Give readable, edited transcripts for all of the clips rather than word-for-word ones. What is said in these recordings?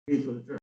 可以说到这儿。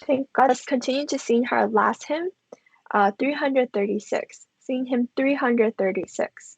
Thank God. Let's continue to sing our last hymn, 336. Sing hymn 336.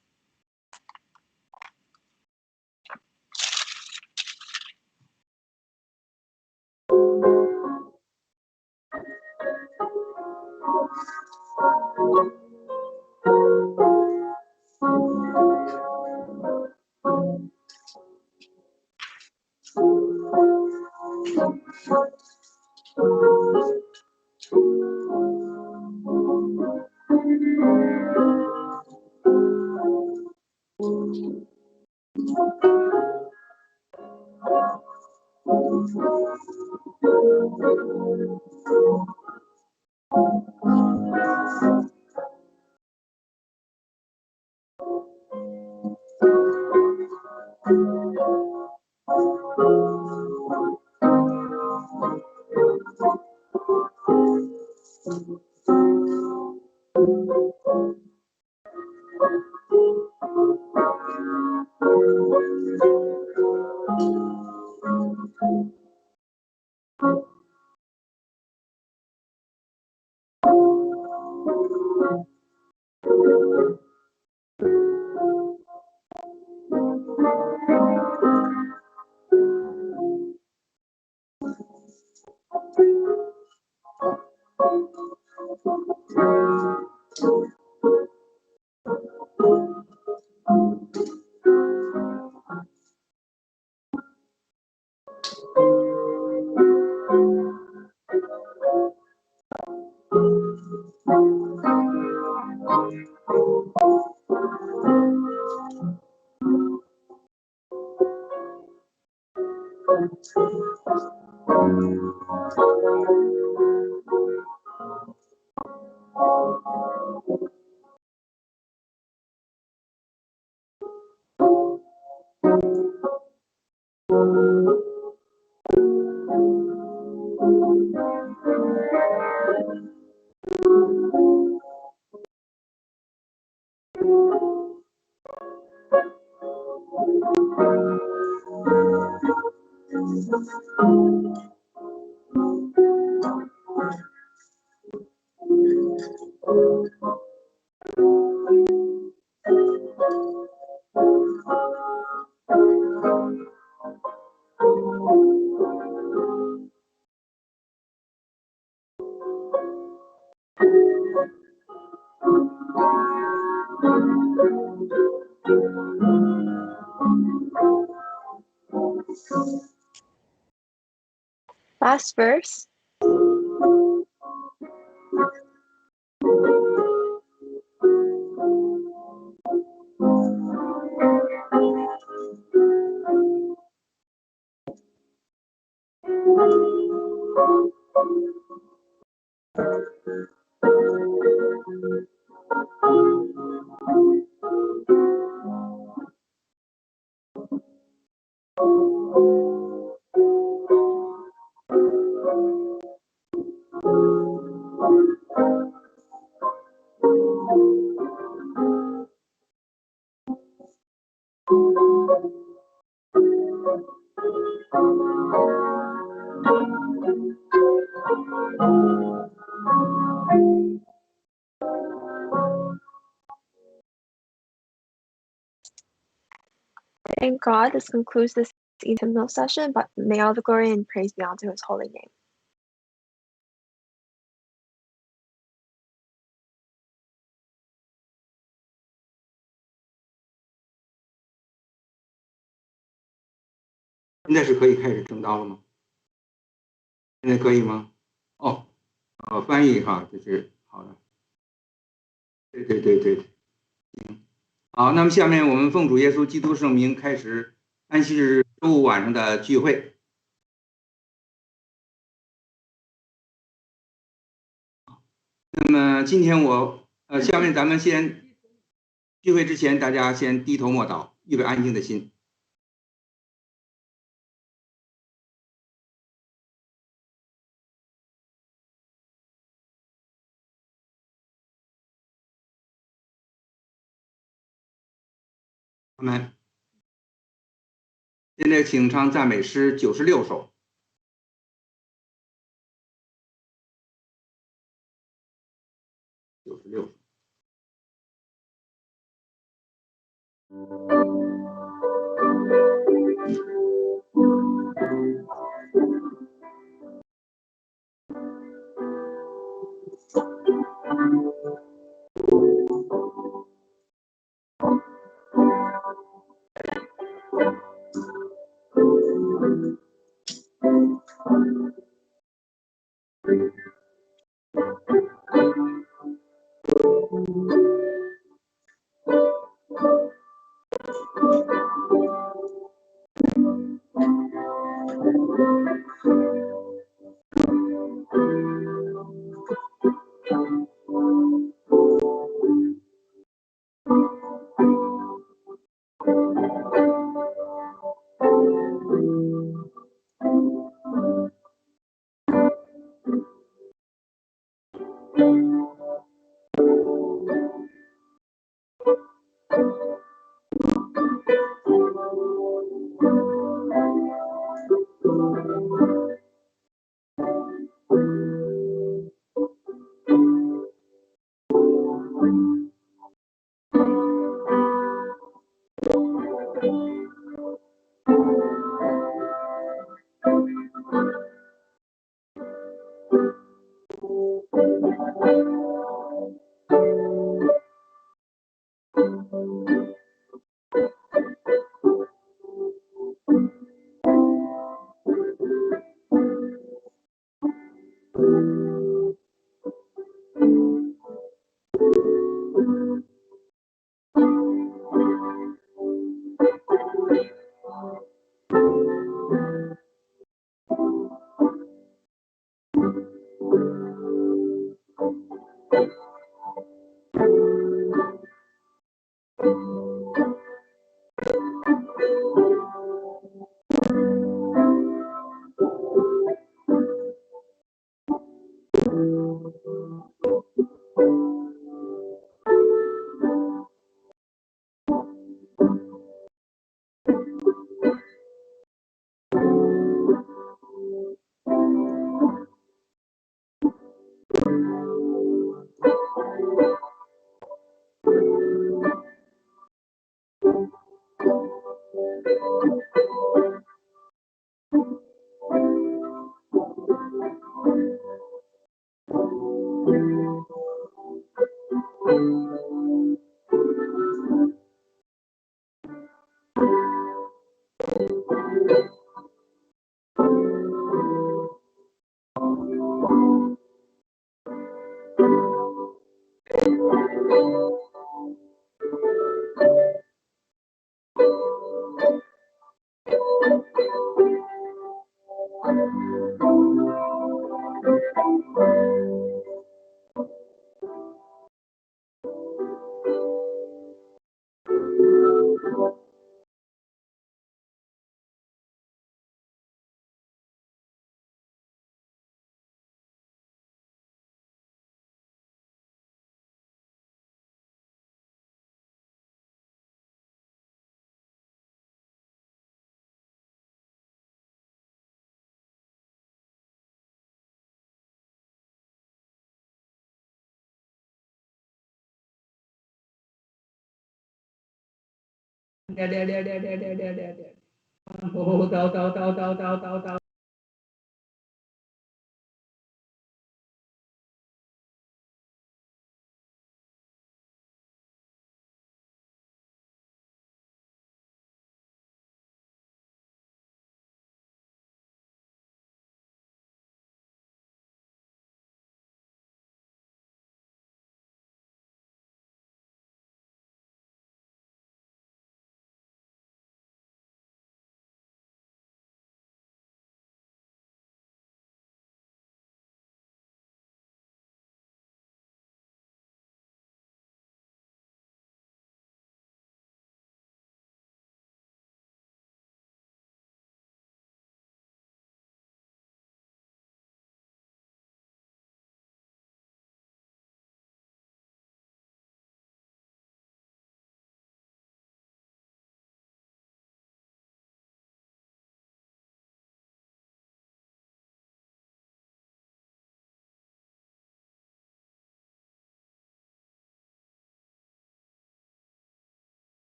Last verse. Thank God. This concludes this hymnal session, but may all the glory and praise be unto his holy name. 现在是可以开始正道了吗？现在可以吗？哦，翻译哈，这是好的。对对对对，好，那么下面我们奉主耶稣基督圣名开始安息日周五晚上的聚会。那么今天下面咱们先聚会之前，大家先低头默祷，预备安静的心。我们现在请唱赞美诗96首。96。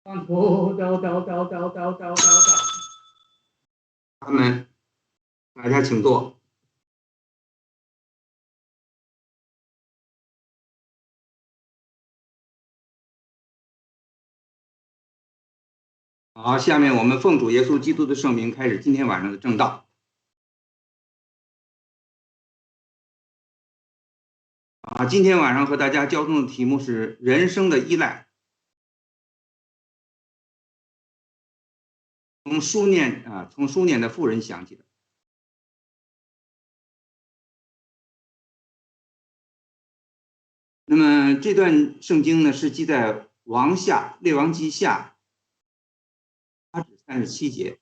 他们，大家请坐。好，下面我们奉主耶稣基督的圣名开始今天晚上的正道。今天晚上和大家交通的题目是人生的依赖。从书念的妇人想起的。那么这段圣经呢，是记在列王记下8至37节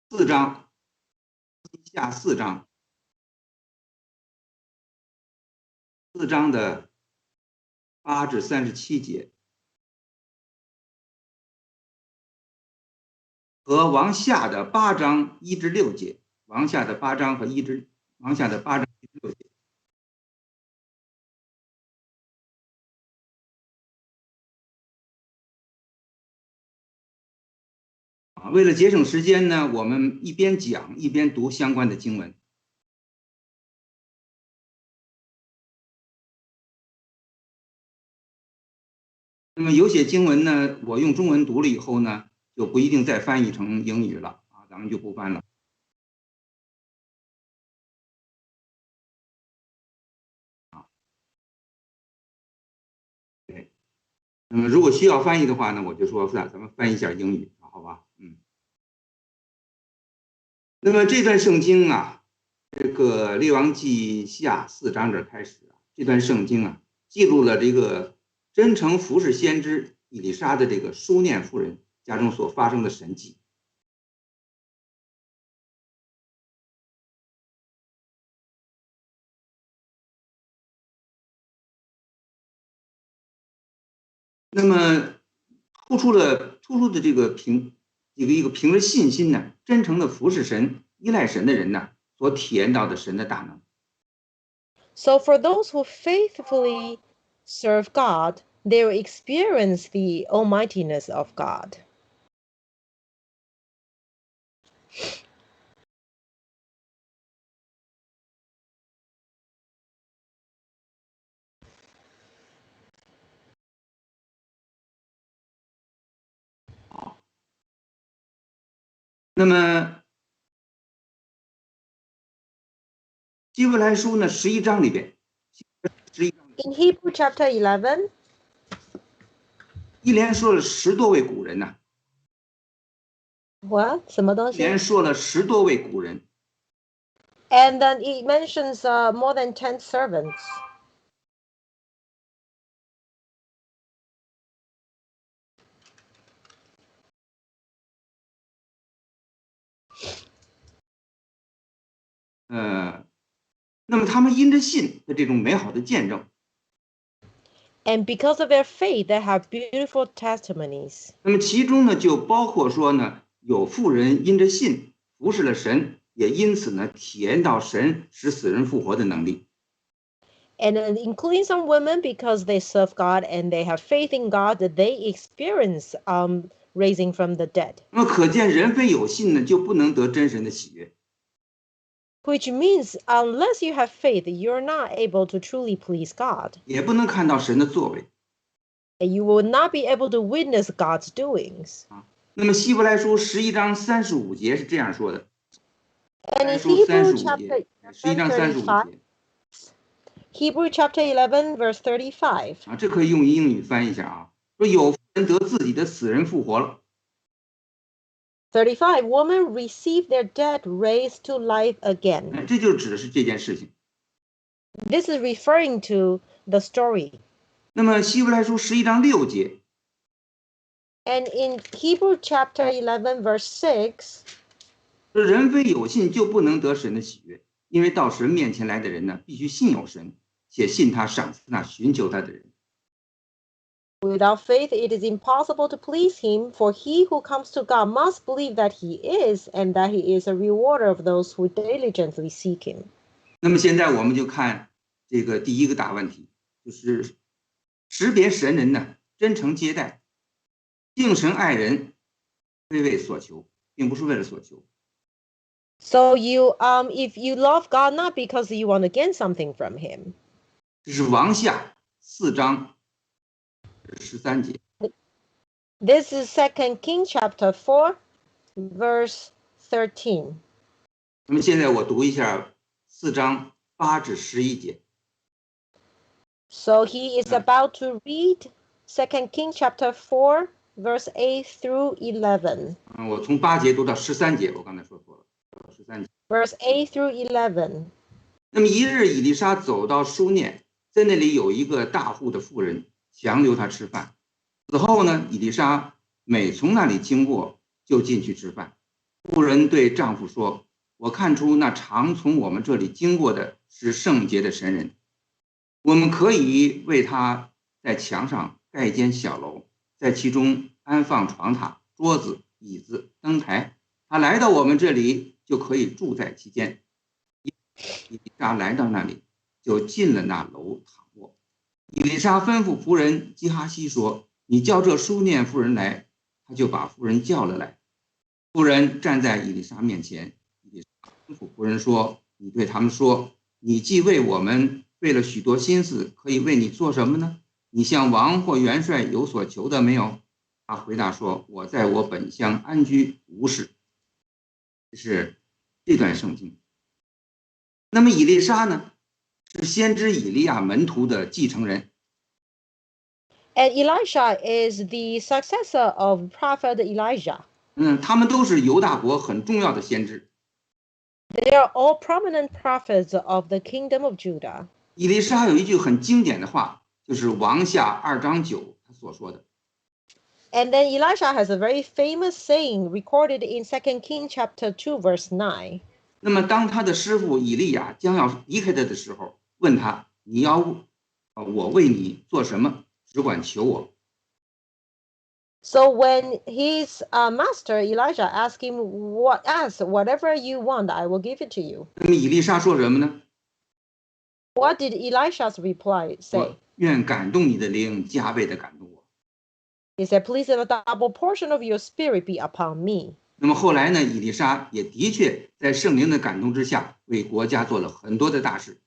，4章，下4章，4章的8至37节，和往下的8章1至6节，往下的8章1至6节。为了节省时间呢，我们一边讲一边读相关的经文。那么有些经文呢，我用中文读了以后呢，就不一定再翻译成英语了咱们就不翻了。对，那么如果需要翻译的话呢，我就说咱们翻译一下英语，好吧？那么这段圣经这个列王记下4章这开始这段圣经记录了这个真诚服侍先知以利沙的这个书念妇人家中所发生的神迹。那么突出的这个一个凭着信心真诚的服侍神、依赖神的人所体验到的神的大能。So for those who faithfully serve God, they will experience the almightiness of God. 那么希伯来书呢11章里边，In Hebrew chapter 11, 一连说了10多位古人What? 什么东西？一连说了10多位古人。And then it mentions more than 10 servants. 那么他们因着信的这种美好的见证。And because of their faith, they have beautiful testimonies. 那么其中呢，就包括说呢，有妇人因着信服侍了神，也因此呢，体验到神使死人复活的能力。And including some women, because they serve God and they have faith in God, that they experience raising from the dead. 那么可见人非有信呢，就不能得真神的喜悦。Which means unless you have faith, you're not able to truly please God. 也不能看到神的作为。And you will not be able to witness God's doings. 那么希伯来书11章35节是这样说的。And in Hebrew chapter 35, Hebrew chapter 11, verse 35. 这可以用英语翻译一下说有人得自己的死人复活了。35, women receive their dead raised to life again. 这就指的是这件事情。This is referring to the story. 那么希伯来书11章6节。And in Hebrew chapter 11, verse 6. 人非有信就不能得神的喜悦，因为到神面前来的人必须信有神，且信他赏赐那寻求他的人。Without faith, it is impossible to please him, for he who comes to God must believe that he is, and that he is a rewarder of those who diligently seek him. 那么现在我们就看这个第一个大问题，就是识别神人呢，真诚接待，敬神爱人，非为所求，并不是为了所求。So if you love God not because you want to gain something from Him. 这是王下4章13节。This is 2 Kings chapter 4, verse 13. 那么现在我读一下4章8至11节。So he is about to read 2 Kings chapter 4, verse 8 through 11. 我从8节读到13节，我刚才说错了，13节。Verse 8 through 11. 那么一日，以利沙走到书念，在那里有一个大户的妇人，强留他吃饭。此后呢，以利沙每从那里经过，就进去吃饭。妇人对丈夫说：“我看出那常从我们这里经过的是圣洁的神人，我们可以为他在墙上盖一间小楼，在其中安放床榻、桌子、椅子、灯台。他来到我们这里，就可以住在其间。”以利沙来到那里，就进了那楼躺卧。以利沙吩咐仆人基哈西说：“你叫这书念妇人来。”他就把妇人叫了来。妇人站在以利沙面前，以利沙吩咐仆人说：“你对他们说，你既为我们费了许多心思，可以为你做什么呢？你向王或元帅有所求的没有？”他回答说：“我在我本乡安居无事。”这是这段圣经。那么以利沙呢，是先知以利亚门徒的继承人。And Elisha is the successor of prophet Elijah. 他们都是犹大国很重要的先知。They are all prominent prophets of the kingdom of Judah. 以利沙有一句很经典的话，就是王下2章9他所说的。And then Elisha has a very famous saying recorded in 2 Kings chapter 2, verse 9. 那么当他的师傅以利亚将要离开他的时候，问他：“你要我为你做什么？只管求我。” So when his master Elijah asked him, whatever you want, I will give it to you. 那么以利沙说什么呢？ What did Elisha's reply say? 我愿感动你的灵，加倍的感动我。 He said, please let a double portion of your spirit be upon me. 那么后来呢，以利沙也的确在圣灵的感动之下，为国家做了很多的大事。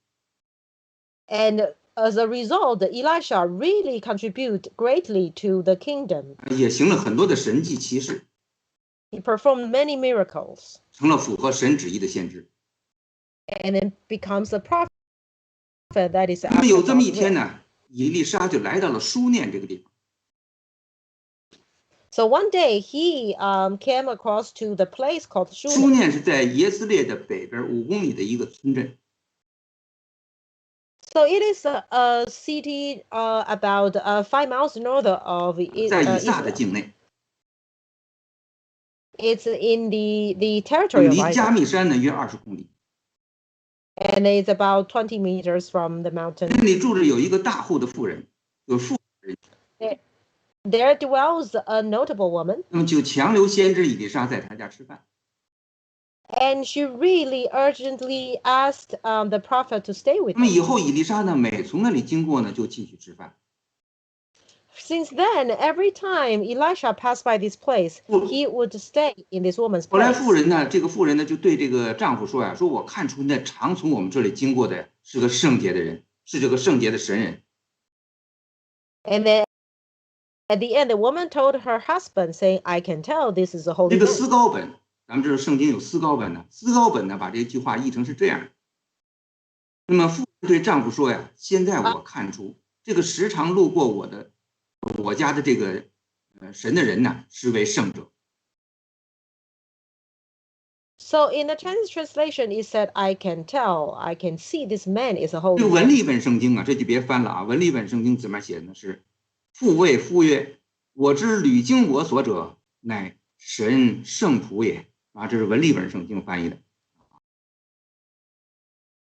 And as a result, Elisha really contributed greatly to the kingdom. 也行了很多的神迹奇事， He performed many miracles 成了符合神旨意的先知。 and then becomes a prophet that is 那么 after 有这么 God's 一天 will. 呢，以利沙就来到了书念这个地方。 So one day he came across to the place called 书 Shunem. 念是在耶斯列的北边5公里的一个村镇。 So it is a city about 5 miles north of 在以撒的 Israel. 境内， It's in the territory of 离加 Isaac, 密山呢约20公里。 and it's about 20 meters from the mountain. 那里住着有一个大户的妇人，有富人， There dwells a notable woman, 那么就强留先知以利沙在他家吃饭。 and she really urgently asked the prophet to stay with 那么以 them. 后以利沙呢，每从那里经过呢，就进去吃饭。 Since then, every time Elisha passed by this place, Well- he would stay in this woman's 后来 place. 妇人呢，这个妇人呢，就对这个丈夫说呀：“说我看出那常从我们这里经过的是个圣洁的人，是这个圣洁的神人。 And then at the end, the woman told her husband, saying, I can tell this is a holy 这个 man. 思高本，咱们知道圣经有思高本呢，思高本呢把这句话译成是这样。那么妇人对丈夫说呀：“现在我看出这个时常路过我家的这个神的人呢，是为圣者。” So in the Chinese translation, it said, I can tell, I can see this man is a 这 holy 个 man. 文理本圣经啊，这就别翻了啊。文理本圣经怎么写的呢？是父谓夫曰：“我知屡经我所者，乃神圣仆也。”啊，这是文理本圣经翻译的。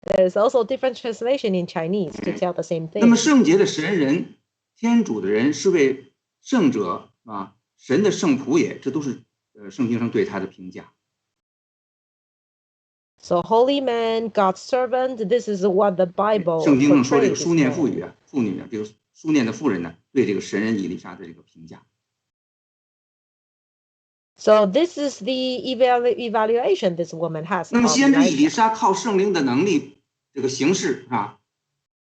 There's also different translation in Chinese to tell the same 那么 thing. 圣洁的神人、天主的人是为圣者啊，神的圣仆也，这都是圣经上对他的评价。 So holy man, God's servant, this is what the Bible 圣经上说这个 portrays 书念 his 妇 man. 语啊，妇女啊，这个书念的妇人呢对这个神人以利沙的这个评价。So this is the evaluation this woman has. 那么 of 先知以利 Elisha. 沙靠圣灵的能力这个行事啊，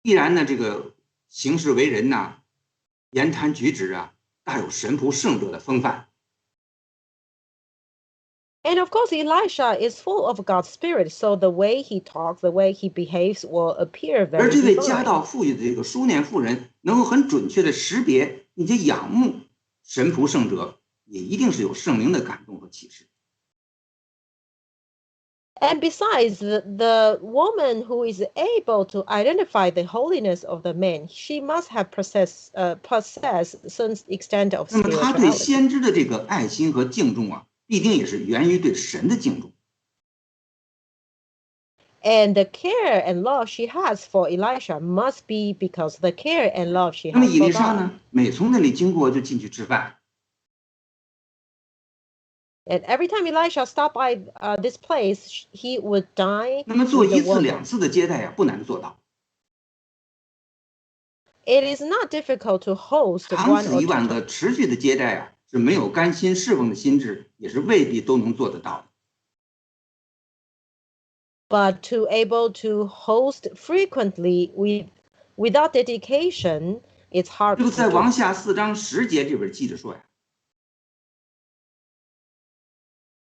必然呢这个行事为人呐、言谈举止啊，大有神仆圣者的风范。 And of course, Elisha is full of God's Spirit, so the way he talks, the way he behaves will appear 而 very 这位家 divine. 道富裕的这个书念妇人，能够很准确的识别并且仰慕神仆圣者，也一定是有圣灵的感动和启示。 And besides, the woman who is able to identify the holiness of the man, she must have possessed some extent of 那么他对 spirituality. 先知的这个爱心和敬重啊，必定也是源于对神的敬重。 And the care and love she has for Elisha must be because the care and love she 那么 has 以 for 利沙 God. 呢，每从那里经过就进去吃饭。 And every time Elisha stopped by this place, he would dine 那么做 with the 一次 woman. 两次的接待呀、不难做到。 It is not difficult to host 长 one 此 or 以 two 往的持续的接待啊，是没有甘心侍奉的心智，也是未必都能做得到的。 but to able to host frequently without dedication, it's hard 这 to 个在 do. 王下4章10节这边记着说呀，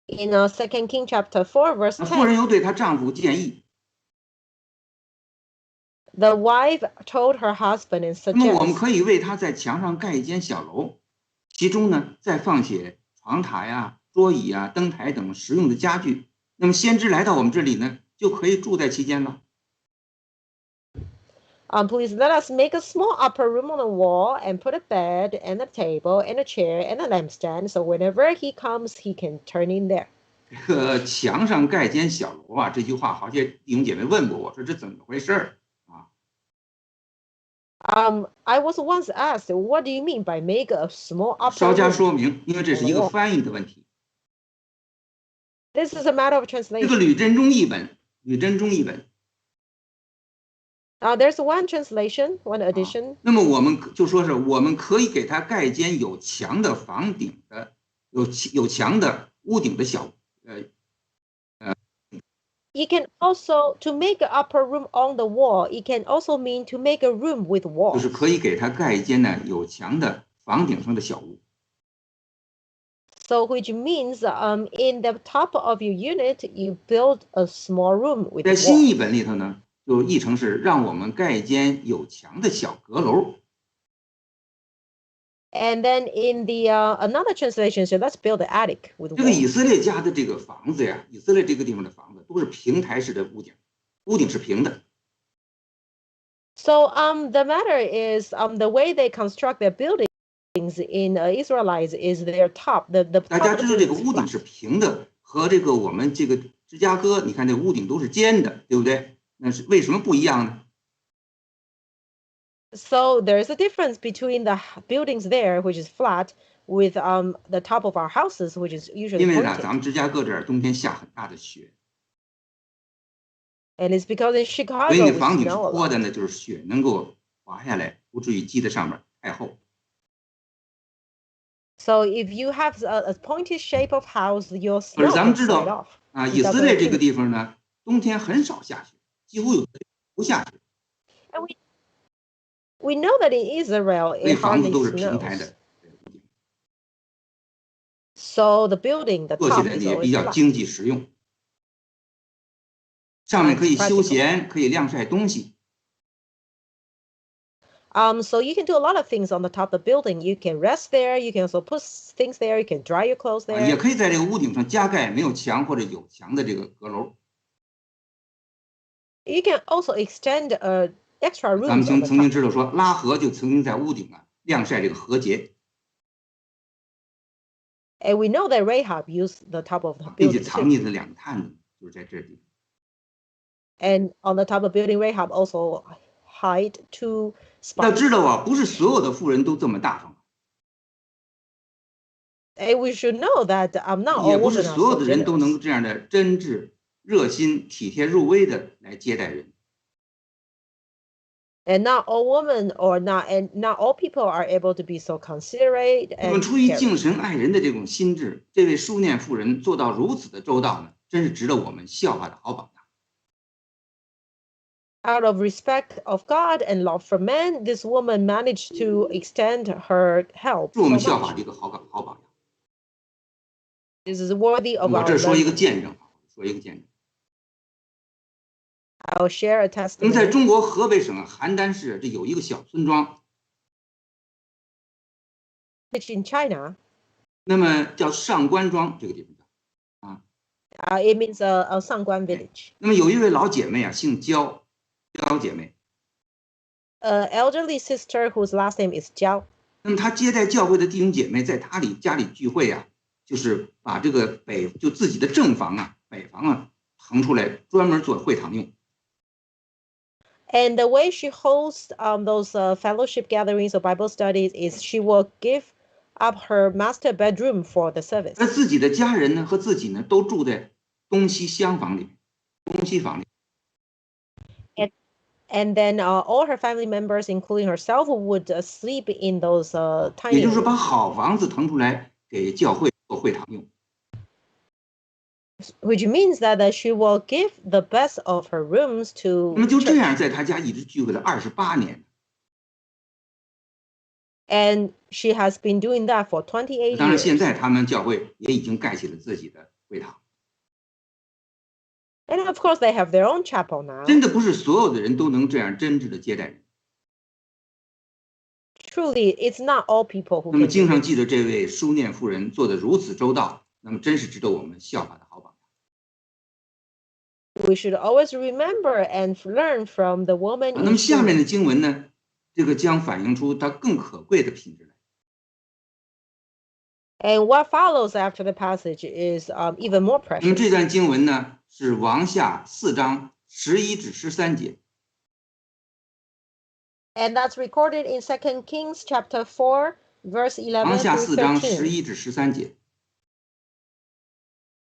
In 2 King chapter 4, verse 那妇人 10, 又对她丈夫建议， the wife told her husband and 那么我们 suggests, 可以为她在墙上盖一间小楼，其中呢再放些床榻呀、桌椅啊、灯台等实用的家具。那么先知来到我们这里呢，就可以住在其间了。 please let us make a small upper room on the wall and put a bed and a table and a chair and a lampstand, so whenever he comes, he can turn in there. 这个墙上盖间小楼啊，这句话好些弟兄姐妹问过我说这怎么回事儿啊？ I was once asked, what do you mean by make a small upper 稍加 room? 说明，因为这是一个翻译的问题。 This is a matter of 这个 translation. 吕振中译本，吕振中译本。 There's one translation, one edition. 那么我们就说是我们可以给他盖间有墙的房顶的，有墙的屋顶的小You can also, to make an upper room on the wall, it can also mean to make a room with 就 walls. 是可以给他盖一间呢有墙的房顶上的小屋。 So which means in the top of your unit, you build a small room with 在新 walls. 译本里头呢，就译成是让我们盖一间有墙的小阁楼。 And then in the another translation, so let's build an attic with 这个以 walls. 色列家的这个房子呀，以色列这个地方的房子都是平台式的屋顶，屋顶是平的。 So the matter is the way they construct their buildings in Israelites is their top. The 大 top 家 of the 知道这 building 个 is 屋顶 flat. 是平的，和这个我们这个芝加哥，你看这屋顶都是尖的，对不对？那是为什么不一样呢？ So there is a difference between the buildings there, which is flat, with the top of our houses, which is 因 usually 为呢， pointed. 咱们芝加哥这儿冬天下很大的雪， And it's because in 所以 Chicago 你 we 房顶是 snow a 坡 lot. 的呢，就是雪能够滑下来，不至于积在上面太厚。 So if you have a pointed shape of house, your 而 snow 咱们 can 知 slide 道 off. 啊， It 以色 doesn't 列这个 accumulate. 地方呢，冬天很少下雪，几乎有不下雪， And we know that in Israel 所以 it 房子 hardly 都是平台 snows. 的， So the building, the 做起 top 来 is 也比 always 较 flat. 经济实用。上面可以 It's 休 practical. 闲，可以晾晒东西。 So you can do a lot of things on the top of the building. You can rest there. You can also put things there. You can dry your clothes 啊，也 there. 可以在这个屋顶上加盖没有墙或者有墙的这个阁楼。 You can also extend extra 咱们 rooms on the 曾经 top. 知道说，拉合就曾经在屋顶啊晾晒这个禾秸， And we know that Rahab used the top of the 并且 building 藏 too. 匿的两个探子就是在这地方。 And on the top of the building, Rahab also hide two 要 spots. 知道啊，不是所有的富人都这么大方， And we should know that not 也 all 不是 women are 所有 so 的人都能 generous. 这样的真挚、热心、体贴入微的来接待人。And not all women and not all people are able to be so considerate 那么 and 出于敬 caring. 神爱人的这种心智，这位书念妇人做到如此的周到呢，真是值得我们效法的好榜样。 Out of respect of God and love for men, this woman managed to extend her help 是我 so 们效法 much. 的一个好榜样。 This is worthy of 我 our 这说一个 learning. 见证，说一个见证。 I'll share a 那么在 testimony. 中国河北省邯郸市，这有一个小村庄， In China, 那么叫上官庄这个地方叫啊。 it means a Sangguan village. 那么有一位老姐妹啊，姓焦，焦姐妹。 Elderly sister whose last name is Jiao. 那么她接待教会的弟兄姐妹在她家里聚会啊，就是把这个自己的正房啊、北房啊腾出来，专门做会堂用。 And the way she hosts those fellowship gatherings or Bible studies is she will give up her master bedroom for the service. 而自己的家人呢和自己呢都住在东西厢房里，东西房里。 And then all her family members, including herself, would sleep in those 也 tiny 就是说，把 rooms. 好房子腾出来给教会做会堂用。 Which means that she will give the best of her rooms 那 to 么就这 church. 样，在她家一直聚会了28年。 And she has been doing that for 28当然，现 years. 在他们教会也已经盖起了自己的会堂。 And of course, they have their own chapel now. 真的不是所有的人都能这样真挚的接待人。 Truly, it's not all people who 那么 can 经 do 常 this. 记着这位书念妇人做的如此周到，那么真是值得我们效法的好榜样。 We should always remember and learn from the woman 那 in 么下面 Shunem. 的经文呢，这个将反映出它更可贵的品质来。 And what follows after the passage is even more 那么这 precious. 段经文呢，是王下4章11至13节。 And that's recorded in 2 Kings chapter 4, verse 王 11下 through 4章 13. 11至13节。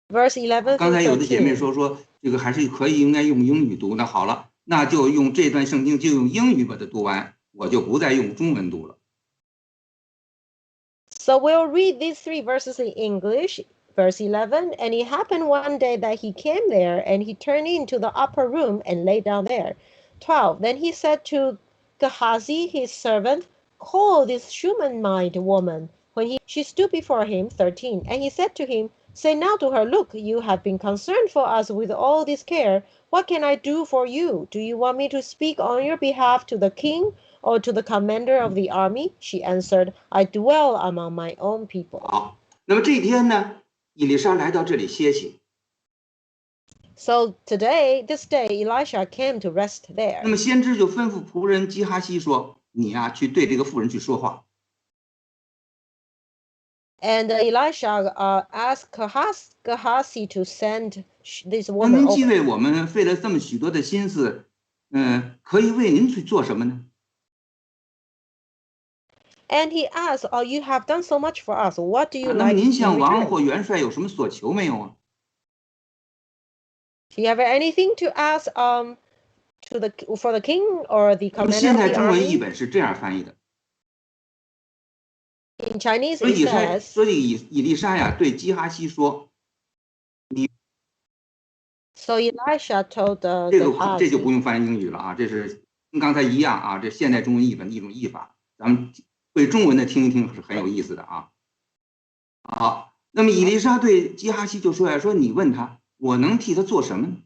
Verse 11刚 through 才有的姐妹 13. 说这个还是应该用英语读。那好了，那就用这段圣经就用英语把它读完，我就不再用中文读了。 So we'll read these 3 verses in English. Verse 11, and it happened one day that he came there, and he turned into the upper room and lay down there. 12, then he said to Gehazi, his servant, call this Shunammite woman. When she stood before him, 13, and he said to him, say now to her, look, you have been concerned for us with all this care. What can I do for you? Do you want me to speak on your behalf to the king or to the commander of the army? She answered, I dwell among my own people. 好，那么这一天呢，以利沙来到这里歇息。 So today, this day, Elisha came to rest 那 there. 么先知就吩咐仆人基哈西说：“你呀、去对这个妇人去说话。 And Elisha asked Gehazi to send this 那 woman 您既 over. 为我们费了这么许多的心思，可以为您去做什么呢？ And he asked, oh, you have done so much for us. What do you 那么 like 您 in 向王 return? 或元帅有什么所求没有啊？ Do you have anything to ask for the king or the 那么 commander 现 of 在 the 中文译 army? 本是这样翻译的： In Chinese, 所 it 以 says, 所以以利沙呀对基哈西说， so Elisha told 这就 Gehazi. 不用翻译英语了啊，这是跟刚才一样啊，这现代中文译本的一种译法，咱们会中文的听一听是很有意思的啊。好，那么以利沙对基哈西就说呀，说你问他，我能替他做什么呢？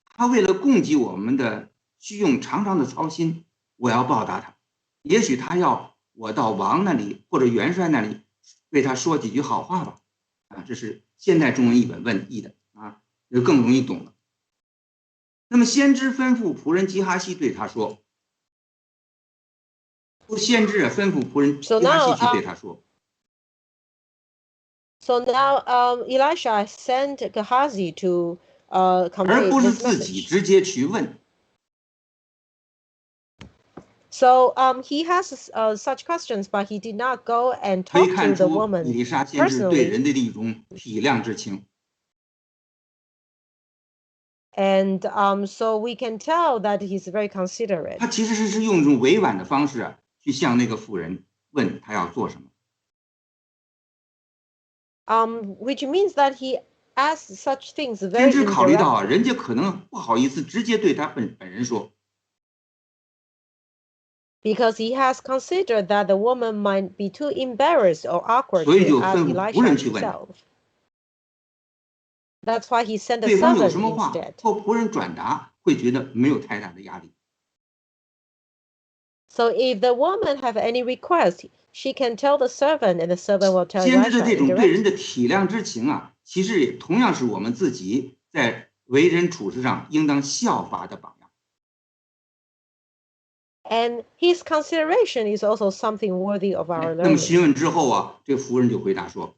他为了供给我们的需用常常的操心，我要报答他。也许他要我到王那里或者元帅那里为他说几句好话吧。啊，这是现代中文译本译的啊，就更容易懂了。那么先知吩咐仆人基哈西对他说，先知吩咐仆人基哈西去对他说。 So now Elisha sent Gehazi to 而 convey 不是 this 自己 message. 直接去问。 So he has such questions, but he did not go and 可以 talk to 看 the 出 woman 以利沙先知对 personally. 人的一种体谅之情。And so we can tell that he's very considerate. 他其实是用一种委婉的方式啊，去向那个妇人问他要做什么。Which means that he asks such things 先 very 知考虑到啊， indirectly. 人家可能不好意思直接对他本人说， Because he has considered that the woman might be too embarrassed or awkward 所以 to 就 ask 吩咐仆 Elisha 人去问。 himself. That's why he sent a 对方有 servant 什么话 instead. 或仆人转达，会觉得没有太大的压力。 So if the woman have any request, she can tell the servant, and the servant will tell 先知的 Elisha 这种对人的 indirectly. 体谅之情啊，其实也同样是我们自己在为人处事上应当效法的榜样。 And his consideration is also something worthy of our 那么询 learning. 问之后啊，这个妇人就回答说：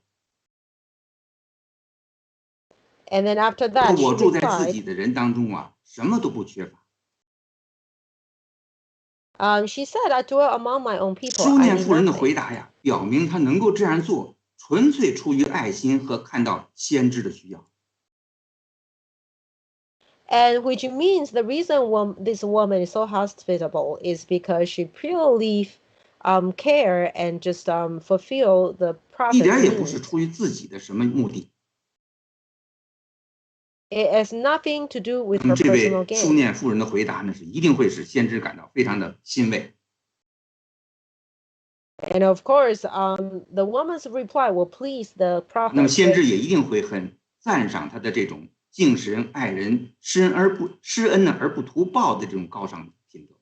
And then after that, she 我住在自 replied, 己的人当中啊，什么都不缺乏。 she said, I dwell among my own people. 书 I 念 need 妇人的 nothing. 回答呀，表明他能够这样做，纯粹出于爱心和看到先知的需要。 And which means the reason this woman is so hospitable is because she purely care and just fulfill the 一 prophet's 点也不是 needs. 出于自己的什么目的。 It has nothing to do with 那么 her 这 personal 位书 gain. 念妇人的回答呢，是一定会使先知感到非常的欣慰。 And of course, the woman's reply will please the 那么 prophet 先知也 greatly. 一定会很赞赏他的这种敬神爱人、施恩呢而不图报的这种高尚品德。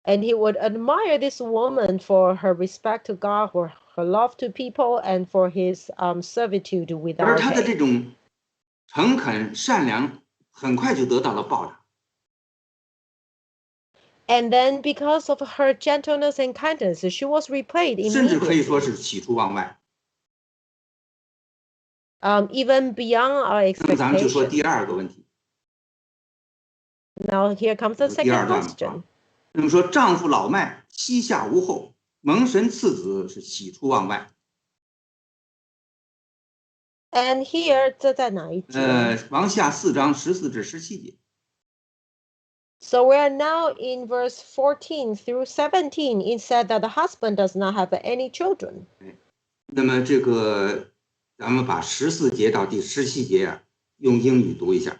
And he would admire this woman for her respect to God, for her love to people, and for his servitude 而 without 他的 pay. 这种诚恳善良，很快就得到了报答。 And then because of her gentleness and kindness, she was repaid 甚至可以说 immediately. 是喜出望外。 Even beyond our 那么咱们就说 expectation. 第二个问题， Now here comes the 第二 second 段嘛 question. 啊。那么说丈夫老迈，膝下无后，蒙神赐子，是喜出望外。 And here, 这在哪一节？往下4章14至17节。 So we are now in verse 14 through 17. It said that the husband does not have any children. 那么这个，咱们把14节到第17节啊，用英语读一下。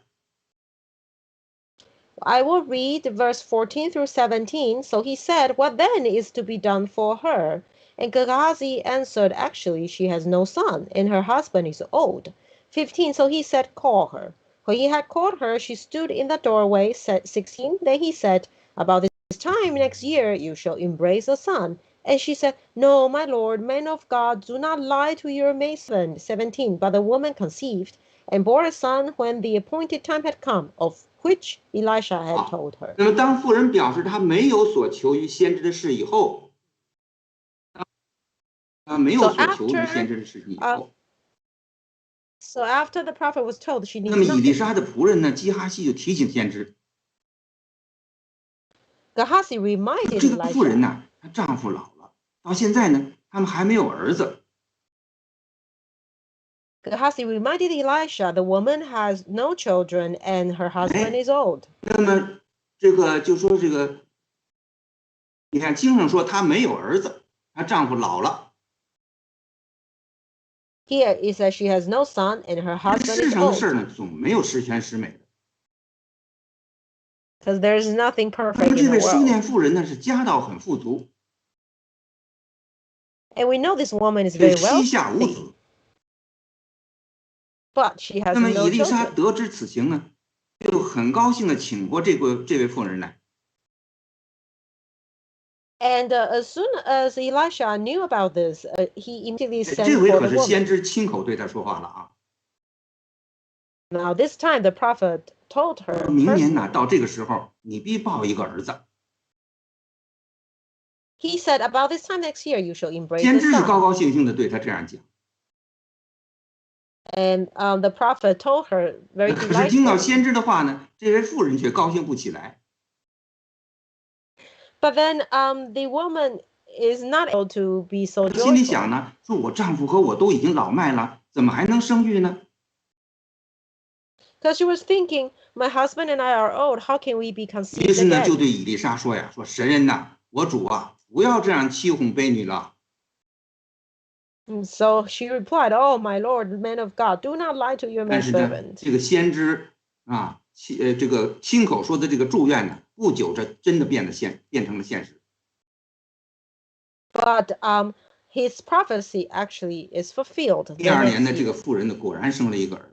I will read verse 14 through 17. So he said, What then is to be done for her? And Gehazi answered, Actually, she has no son, and her husband is old. 15. So he said, Call her. When he had called her, she stood in the doorway. 16. Then he said, About this time next year you shall embrace a son. And she said, No, my lord, man of God, do not lie to your maidservant. 17. But the woman conceived and bore a son when the appointed time had come, of which Elisha had told her. 那么当妇人表示她没有所求于先知的事以后，没有所求于先知的事以后， So after the prophet was told she 那 needs 么以利 nothing, 沙的仆人呢，基哈西就提醒先知， Gehazi reminded 这个妇人 Elisha. 呢，她丈夫老了，到现在呢，他们还没有儿子。 Gehazi reminded Elisha the woman has no children and her husband is old. 那么这个就说这个，你看经上说她没有儿子，她丈夫老了。 Here it says she has no son and her 但 husband 世 is 上的事 old. 呢，总没有十全十美的。 Because there's nothing 那 perfect 么 in 这 the 位书 world. 念妇人呢，是家道很富足， And we know this woman is 却 very 膝下无 wealthy, 子。 but she has 那么 no 以利沙 children. 得知此情呢，就很高兴的请过这位妇人来。 And as soon as Elisha knew about this, he immediately 这 sent 回 for 可 the 是先 woman. 知亲口对她说话了啊！ Now this time the prophet told her 明年呢， personally. 到这个时候，你必抱一个儿子。 He said, About this time next year you shall embrace 先 a 知是高 son. 高兴兴的对她这样讲。 And the prophet told her very 可是听到 delightfully. 先知的话呢，这位妇人却高兴不起来。 But then the woman is not able to be so 心里 joyful. 想呢，说我丈夫和我都已经老迈了，怎么还能生育呢？ Because she was thinking, my husband and I are old. How can we be 于 conceived 是呢，就 again? 对以利沙说呀：“说神人呐，我主啊，不要这样欺哄婢女了。” So she replied, "Oh, my Lord, man of God, do not lie to your 但是呢， maidservant." 这个先知啊，这个亲口说的这个祝愿呢，不久这真的变成了现实。 But his prophecy actually is fulfilled. 第 the 2年 next 呢，这 year. 个妇人呢，果然生了一个儿子。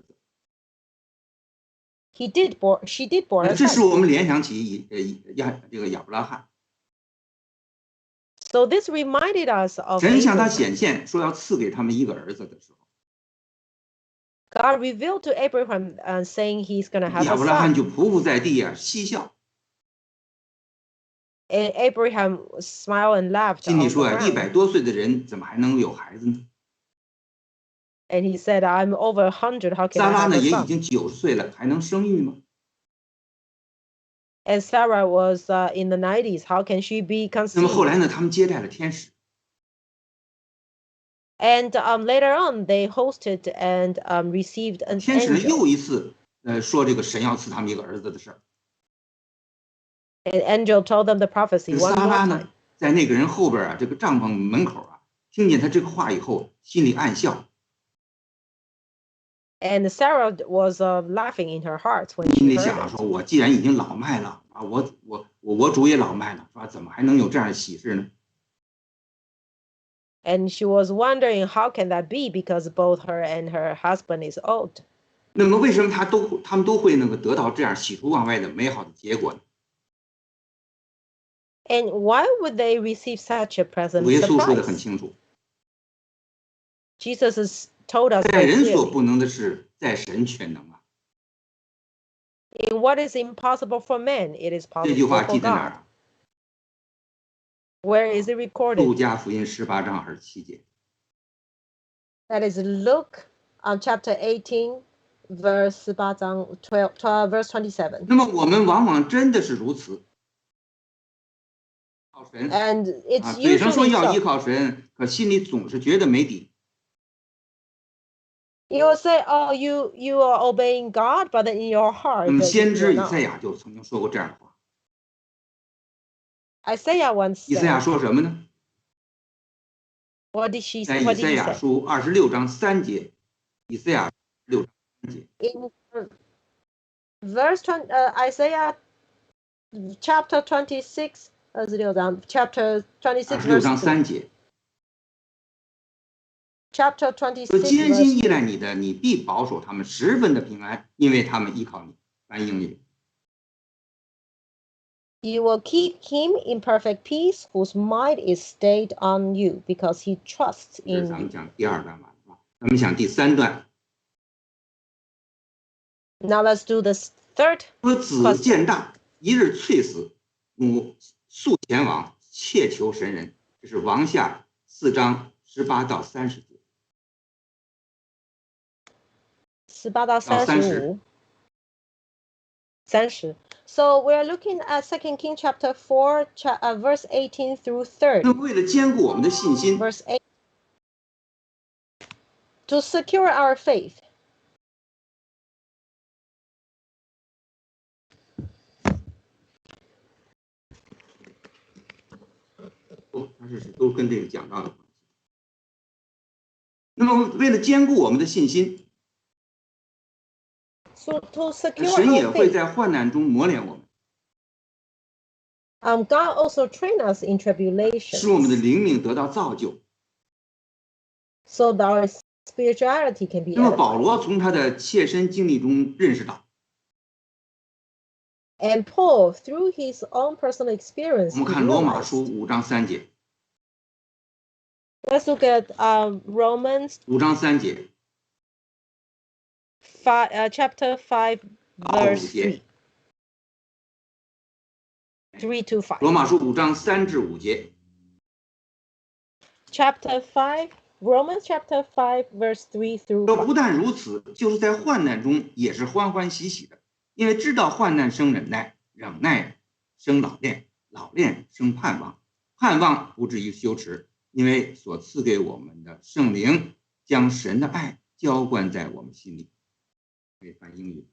She did born a 这使 son. 我们联想起这个亚伯拉罕， So this reminded us of 神向他 Abraham. 显现说要赐给他们一个儿子的时候， God revealed to Abraham saying he's going to have 亚 a 伯拉罕 son. 就匍匐在地啊，嬉笑， And Abraham smiled and laughed 心里 on the 说啊，100 ground. 多岁的人怎么还能有孩子呢？ And he said, I'm over 100. How can 撒 I 拉 have 呢 a 也已 son? 经90岁了，还能生育吗？ And Sarah was in the 90s. How can she be 那么后 conceived? 来呢，他们接待了天使， And later on, they hosted and received an 天使呢 angel. 又一次说这个神要赐他们一个儿子的事儿。 An angel told them the 这 prophecy 个 one 撒 more 拉 time. 呢，在那个人后边啊，这个帐篷门口啊，听见他这个话以后，心里暗笑， And Sarah was laughing in her heart when 心 she 里 heard 想啊， it. 说我既然已经老迈了啊，我主也老迈了，是吧？怎么还能有这样的喜事呢？ And she was wondering how can that be because both her and her husband is old. 那么为什么他们都会那个得到这样喜出望外的美好的结果呢？ And why would they receive such a present 主耶稣说的很 surprise? 清楚， Jesus has told us 在 very 人所 clearly. 不能的事，在神全能啊。 In what is impossible for man, it is 这句 possible 话 for 记在哪儿 God. 啊？ Where is it 路 recorded? 加福音18章27节。 That is Luke chapter 18, verse 18章12 verse 27. 那么我们往往真的是如此，靠神 And 啊， it's 嘴上说 usually 要依 so. 靠神，可心里总是觉得没底。 You will say, "Oh, you are obeying God," but then in your 那 heart, 么 you 先知 are 以 not. 赛亚就曾经说过这样的话。 Isaiah once 以赛亚 said, 说什么呢？ "What 在 did 以 he 赛亚 say?" 书26章3节，以赛亚6章3节， In verse 20, Isaiah chapter 26, chapter 26, 26 verse 章 3. 3节， Chapter 说 26, 艰辛 verse 依赖 3. 你的，你必保守他们十分的平安，因为他们依靠你。翻英语， You will keep him in perfect peace, whose mind is stayed on you, because he trusts 这是 in 咱们 you. 讲第2段完了，咱们讲第3段。 Now let's do the third 说子渐大，一日猝死，母速前往，切求神人。这是王下4章18到30节。 18到35. 30. So we're looking at 2 Kings chapter 4, verse 18 through 30. 那么为了坚固我们的信心， Verse 8. To secure our faith. 它是都跟这个讲到的关系。那么为了坚固我们的信心， So to secure 神也 our 会 faith, 在患难中磨练我们， God also train us in 使我们的 tribulations, 灵命得到造就。 so that our spirituality can be 那么保 edified. 罗从他的切身经历中认识到， And Paul, through his own personal 我 experience, 们 he 看罗马书 realized. 5章3节， Let's look at Romans 5章3节 chapter 5, 到 verse 5节， 3 to 5. 罗马书5章3至5节。 Chapter 5, Romans chapter 5, verse 3 through 说 5. 不但如此，就是在患难中也是欢欢喜喜的，因为知道患难生忍耐，忍耐生老练，老练生盼望，盼望不至于羞耻，因为所赐给我们的圣灵将神的爱浇灌在我们心里。可以翻英语。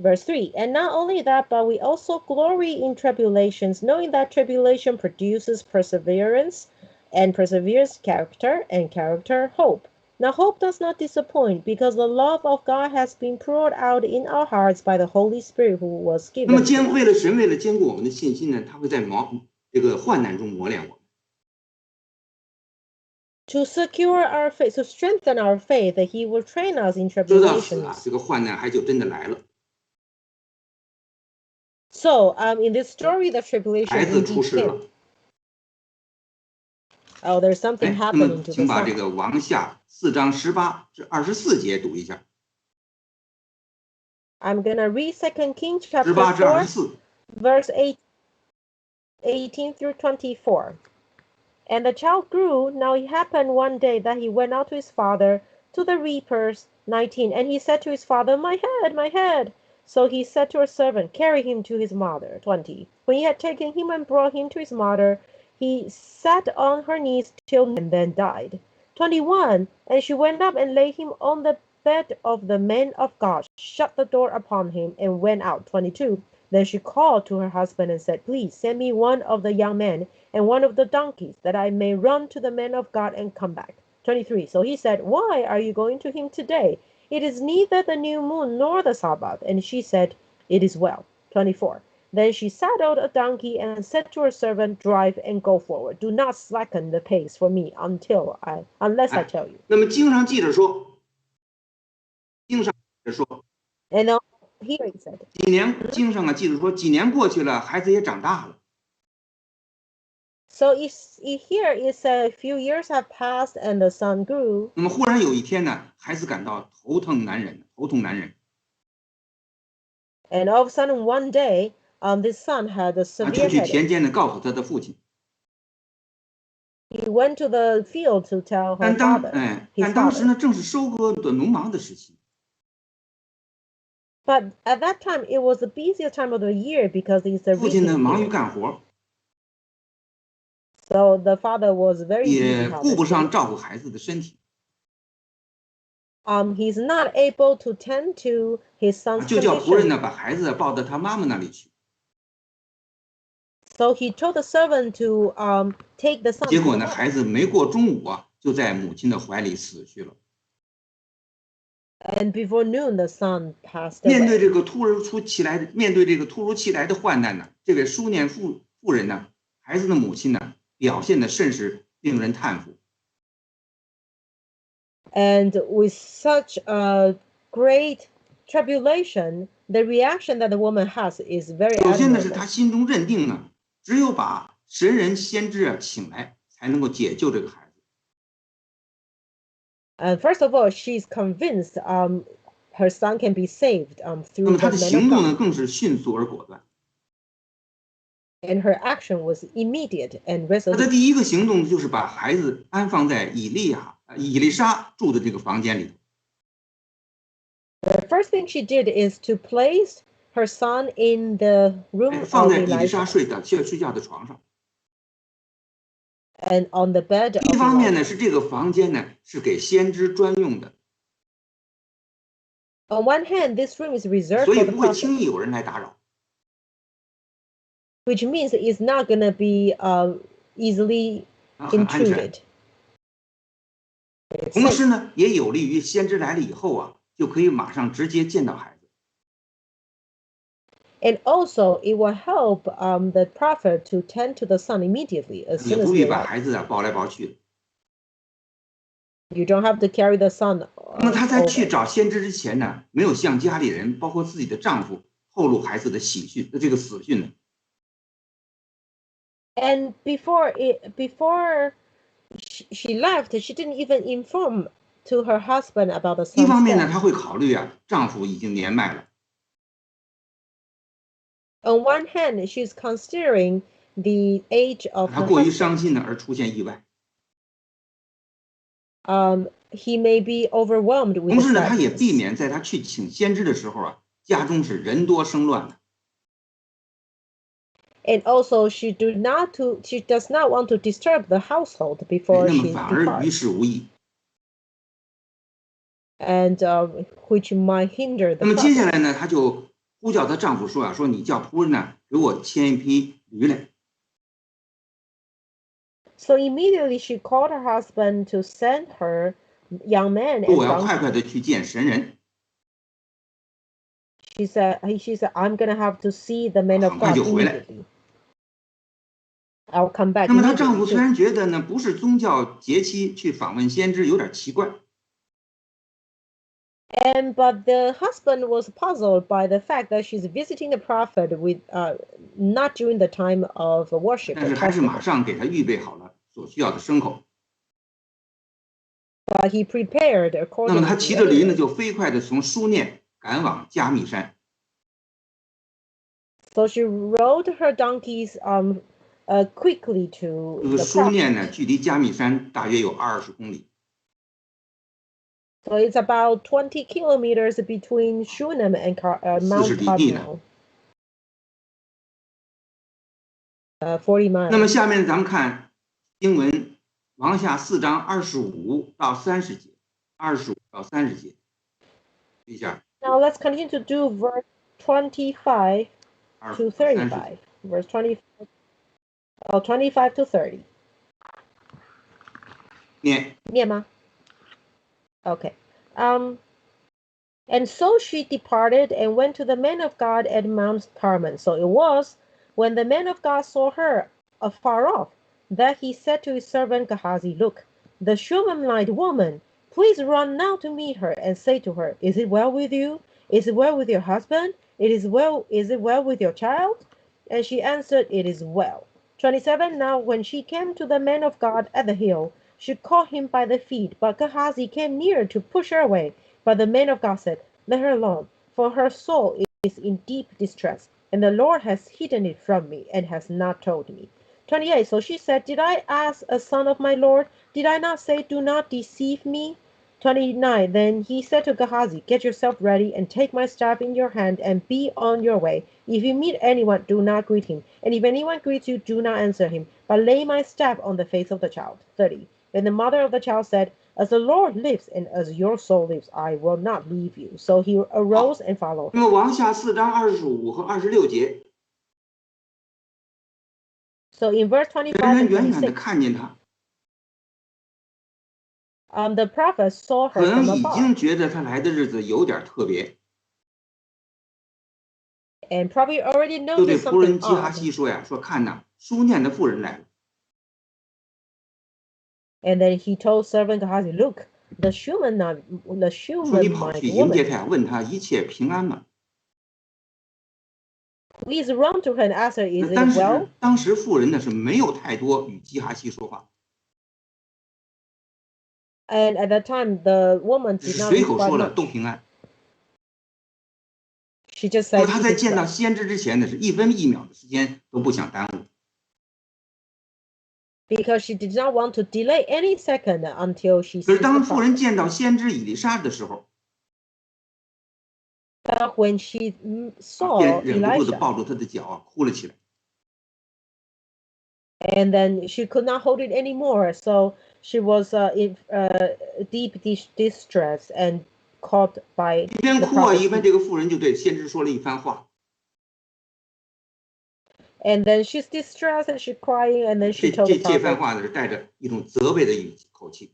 Verse 3, and not only that, but we also glory in tribulations, knowing that tribulation produces perseverance, and perseverance character, and character hope. Now hope does not disappoint, because the love of God has been poured out in our hearts by the Holy Spirit who was 那么 given. 为了坚固我们的信心呢，他会在这个患难中磨练我们。To secure our faith, to strengthen our faith, that He will train us in 直到死 tribulations. 这个患难还就真的来了。 So, in this story, the tribulation 孩子 indeed 出世了。 came. Oh, there's something 那么 happening to the 请把这 son. 个王下4章18至24节读一下。 I'm gonna read 2 Kings chapter 18至 4, 24。 verse 18 through 24. And the child grew. Now it happened one day that he went out to his father to the reapers. 19. And he said to his father, my head, my head. So he said to a servant, carry him to his mother. 20. When he had taken him and brought him to his mother, he sat on her knees till noon and then died. 21. And she went up and laid him on the bed of the men of God, shut the door upon him, and went out. 22. Then she called to her husband and said, please send me one of the young men and one of the donkeys, that I may run to the men of God and come back. 23. So he said, why are you going to him today? It is neither the new moon nor the Sabbath. And she said, it is well. 24. Then she saddled a donkey and said to her servant, drive and go forward. Do not slacken the pace for me unless I tell you. 那么经上记着说，经上记着说， And now here he said, 经上记着说，几年过去了，孩子也长大了。 so here is a few years have passed and the son grew. 那么忽然有一天呢，孩子感到头痛难忍。 And all of a sudden one day, this son had a 就 severe 去田 headache. 间呢告诉他的父亲。 He went to the field to tell her 但 father, his 当时 father. 呢正是收割的农忙的时期。 But at that time, it was the busiest time of the year because it's the 父亲呢 reaping 忙于 period. 干活， So the father was very 也 busy 顾不上 harvesting. 照顾孩子的身体， He's not able to tend to his son's 就叫仆人呢 condition. 把孩子抱到他妈妈那里去。 So he told the servant to take the son 结 to 果 the 呢， mother. 孩子没过中午啊，就在母亲的怀里死去了。 And before noon, the son passed 面对 away. 这个突如其来的患难呢，这位书念妇人呢，孩子的母亲呢，表现的甚是令人叹服。 And with such a great tribulation, the reaction that the woman has is very 首先呢，是他 admirable. 心中认定呢，只有把神人先知啊请来，才能够解救这个孩子。 And first of all, she's convinced her son can be saved 那 through 么他 the 的 man 行 of 动呢， God. 更是迅速而果断。 And her action was immediate and 他的 resolute. 第一个行动就是把孩子安放在以利沙住的这个房间里。 The first thing she did is to place her son in the room 放 of 在以利沙 Elijah 睡觉的床上。 and on the bed 一 of 方面呢， Elijah. 是这个房间呢是给先知专用的， On one hand, this room is reserved 所以 for the 不会 prophet, 轻易有人来打扰。 which means it's not going to be easily 很安全。 intruded. It's 同 safe. 时呢，也有利于先知来了以后啊，就可以马上直接见到孩子。 And also, it will help the prophet to tend to the son immediately as 也 soon as 不 he 必把 arrives. 孩子啊抱来抱去的。 You don't have to carry the son 那么他在去 over. 找先知之前呢，没有向家里人，包括自己的丈夫透露孩子的死讯呢。 And before she left, she didn't even inform to her husband about the 一 son's 方面呢， death. 她会考虑啊，丈夫已经年迈了， On one hand, she's considering the age of 她 her 过于 husband. 伤心呢而出现意外。 He may be overwhelmed with 同 the 时呢，她也避 sadness. 免在她去请先知的时候啊，家中是人多生乱的。 And also, she does not want to disturb the household 哎 before 那么 she 反而于 departs, 事无益。 and which might hinder 那 the 么接下 prophet. 来呢，她就呼叫她丈夫说啊，说你叫仆人呢给我牵一匹驴来。So immediately she called her husband to send her young man 说 and 我要快 donkey. 快的去见神人。She said, I'm going to have to see the man of 很快 God 就回来。 immediately. I'll come back 那么她丈夫 immediately 虽 too. 然觉得呢不是宗教节期去访问先知有点奇怪， But the husband was puzzled by the fact that she's visiting the prophet with not during the time of worship 但 or 是还是马 festival. 上给她预备好了所需要的牲口。 But he prepared 那么他 accordingly 骑着驴呢， anyway. 就飞快的从书念赶往加密山。 So she rode her donkeys quickly 这 to 个 the 书念 prophet. 呢，距离加密山大约有20公里。 So it's about 20 kilometers between Shunem and Mount 40里地呢。 Carmel. 40 miles. 那么下面咱们看经文往下4章25到30节，25到30节，一下。 Now let's continue to do verse 25 to 35. Verse 25 to 30. 念。 念吗? Okay. And so she departed and went to the man of God at Mount Carmel. So it was when the man of God saw her afar off that he said to his servant Gehazi, Look, the Shunammite woman, please run now to meet her and say to her, Is it well with you? Is it well with your husband? Is it well with your child? And she answered, It is well. 27. Now when she came to the man of God at the hill, she caught him by the feet, but Gehazi came near to push her away. But the man of God said, Let her alone, for her soul is in deep distress, and the Lord has hidden it from me and has not told me. 28. So she said, Did I ask a son of my Lord? Did I not say, Do not deceive me? 29. Then he said to Gehazi, Get yourself ready and take my staff in your hand and be on your way. If you meet anyone, do not greet him. And if anyone greets you, do not answer him, but lay my staff on the face of the child. 30. Then the mother of the child said, As the Lord lives and as your soul lives, I will not leave you. So he arose and followed. 那么往下4章25和26节， So in verse 25人 and 远远的 26, 看见他， the prophet saw 可 her 能 from 已 afar 经觉得他来的日子有点特别， and probably already 就对 noticed 仆人 something 基哈 odd. 西说呀，说看呐，书念的妇人来了。 And then he told servant Gehazi, Look, the 说你跑 Shunammite 去迎接 woman, 他，问他一切平安吗？ please run to her and ask her, Is 但 it 是 well? 当时妇人呢是没有太多与基哈西说话， And at that time, the woman 只 did 是 not 随口 reply 说了 much. 都平安。 She just 那么 said, 他 It 在 is 见到 well. 先知之前呢，是一分一秒的时间都不想耽误。 Because she did not want to delay any second until she 可 sees 是 the 当妇人 prophet. 见到先知以利沙的时候， But when she 便 saw 忍不住的 Elisha, 抱住他的脚啊，哭了起来。 and then she could not hold it anymore, so she was in deep distress and caught by 一边 the 哭啊， prophet's 一边 feet. 这个妇人就对先知说了一番话。 And then she's distressed and she's crying, and then she told the 这番 prophet. 话呢是带着一种责备的口气。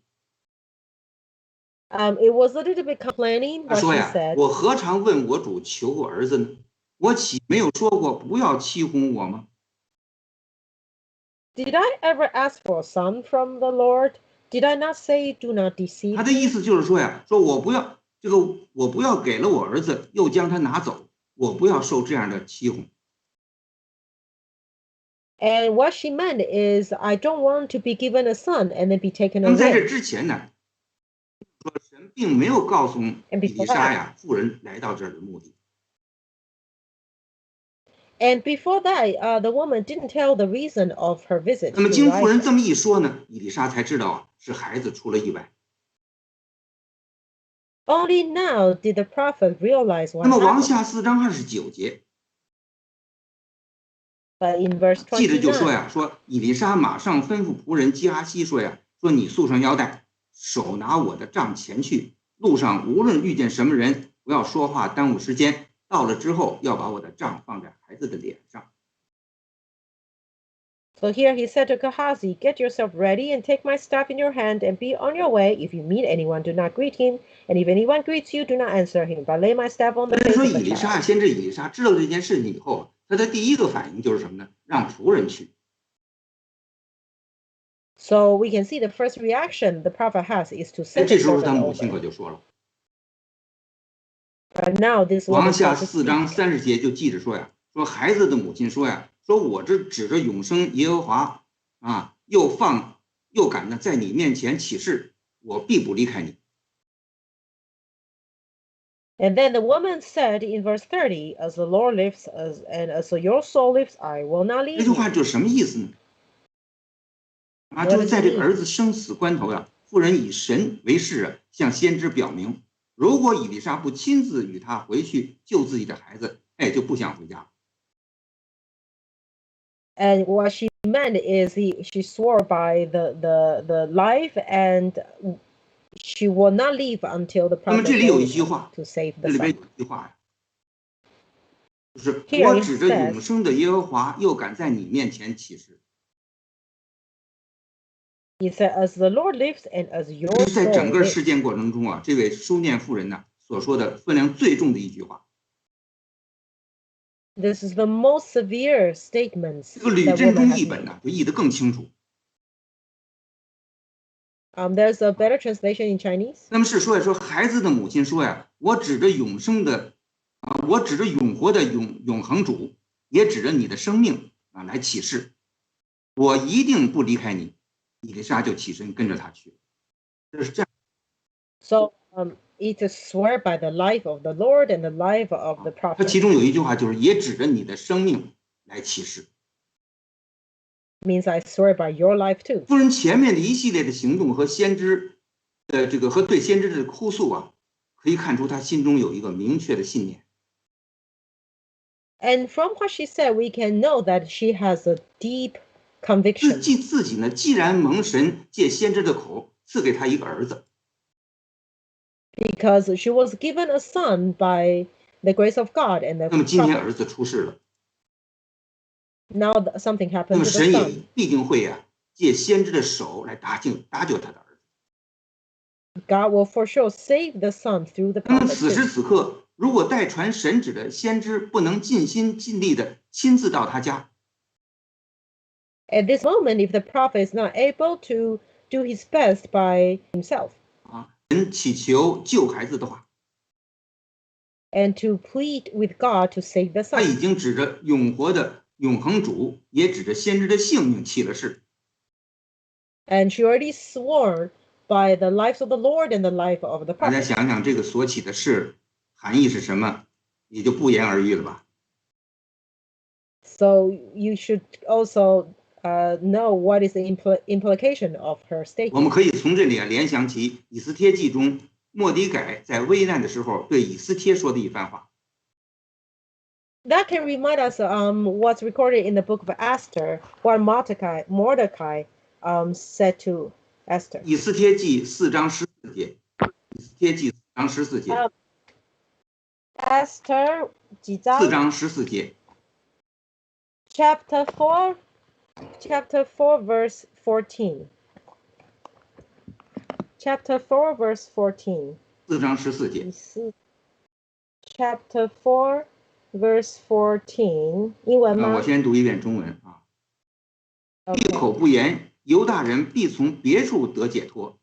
It was a little bit complaining 他 what 说 she 呀， said. 我何尝问我主求过儿子呢？我岂没有说过不要欺哄我吗？ Did I ever ask for a son from the Lord? Did I not say, Do not deceive 他的意 me? 思就是说呀，说我不要我不要给了我儿子，又将他拿走，我不要受这样的欺哄。 And what she meant is, I don't want to be given a son and then be taken 那么在这 away. 之前呢，说神并没有告诉以利沙呀妇人来到这儿的目的。 And before that, the woman didn't tell the reason of her visit 那么 to 经妇人 Elisha. 这么一说呢，以利沙才知道啊，是孩子出了意外。 Only now did the prophet realize 那 what 么往 happened. 下4章29节， But in verse 记着就说 29, 呀，说以利沙马上吩咐仆人基哈西说呀，说你束上腰带，手拿我的杖前去，路上无论遇见什么人，不要说话耽误时间，到了之后要把我的杖放在孩子的脸上。 So here he said to Gehazi, Get yourself ready and take my staff in your hand and be on your way. If you meet anyone, do not greet him. And if anyone greets you, do not answer him, but lay my staff on the 所以 face 说 of the 以利沙 child. 先知以利沙知道这件事情以后，他的第一个反应就是什么呢？让仆人去。 So we can see the first reaction the prophet has is to 哎， send 这 the 时候 servant 他母亲 over. 可就说了， But now this 王 woman 下 starts to 4章 speak. 30节就记着说呀，说孩子的母亲说呀，说我这指着永生耶和华啊，又敢呢在你面前起誓，我必不离开你。 And then the woman said in verse 30, As the Lord lives, and as your soul lives, I will not 这 leave 句话 you. 就什么意思呢？啊， What 就是 does 在 it 这个 mean? 儿子生死关头呀，妇人以神为誓啊，向先知表明，如果以利沙不亲自与他回去救自己的孩子，哎，就不想回家。 And what she meant is she swore by the life, and she will not leave until the 那么 prophet 这里有一 goes 句话， to save 这 the 里边 son. 有一句话呀，就是 Here 我 it 指着 says, 永生的耶和华，又敢在你面前起誓。 He said, As the Lord lives and as 这 your 是在 soul 整个事 lives. 件过程中啊，这位书念妇人呢所说的分量最重的一句话。 This is the most severe statements 这个吕 that 振 woman 中 has 译本 made. 呢就译得更清楚。 There's a better translation in Chinese. 那么是说呀，说孩子的母亲说呀，我指着永生的我指着永活的永恒主，也指着你的生命啊来起誓，我一定不离开你。以利沙就起身跟着他去。这是这样。 So it is swear by the life of the Lord and the life of the 它 prophet. 其中有一句话就是也指着你的生命来起誓。 Means I swear by your life too. 夫人前面的一系列的行动和先知这个和对先知的哭诉啊，可以看出他心中有一个明确的信念。 And from what she said, we can know that she has a deep 自 conviction 己呢，既然蒙神借先知的口赐给他一个儿子， because she was given a son by the grace of God and 那 the 么今天 prophet. 儿子出世了， Now something 那 happened 么 to the 神也 son. 必定会借先知的手来搭救他的儿子。 God will for sure save the son through the 那么 prophet 此时 too. 此刻，如果代传神旨的先知不能尽心尽力的亲自到他家， At this moment, if the prophet is not able to do his best by himself 人祈求救孩子的话， and to plead with God to save the 他已 son, 经指着永活的永恒主，也指着先知的性命起了誓。 and she already swore by the lives of the Lord and the life of the 大家 prophet. 想想这个所起的誓含义是什么，也就不言而喻了吧。 So you should also know what is the implication of her 我们 statement. 可以从这里联想起以斯帖记中末底改在危难的时候对以斯帖说的一番话。 That can remind us what's recorded in the book of Esther, what Mordecai said to Esther. 以斯帖记4章14节，以斯帖记4章14节， Esther 4章14节， chapter 4 verse 14. Chapter 4 verse 14. 4章14节。 Chapter 4 verse 14. 英文吗？我先读一遍中文啊。 闭 Okay. 口不言，犹大人必从别处得解脱，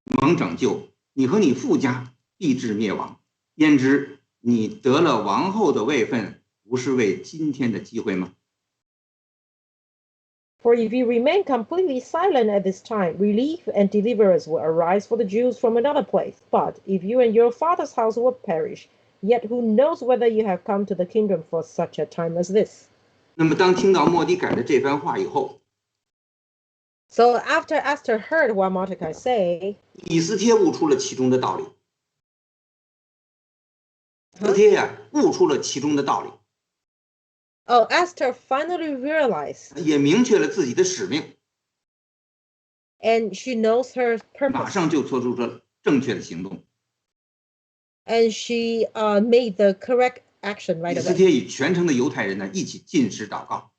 蒙拯救。你和你父家必至灭亡。焉知你得了王后的位分，不是为今天的机会吗？ For if you remain completely silent at this time, relief and deliverance will arise for the Jews from another place. But if you and your father's house will perish, yet who knows whether you have come to the kingdom for such a time as this? 那么当听到末底改的这番话以后， So after Esther heard what Mordecai say, 以斯帖悟出了其中的道理。以斯帖呀，悟出了其中的道理， Esther finally realized 也明确了自己的使命， and she knows her 马 purpose. 上就做出了正确的行动。 And she made the correct action right 以斯 away. 帖与全城的犹太人呢一起禁食祷告，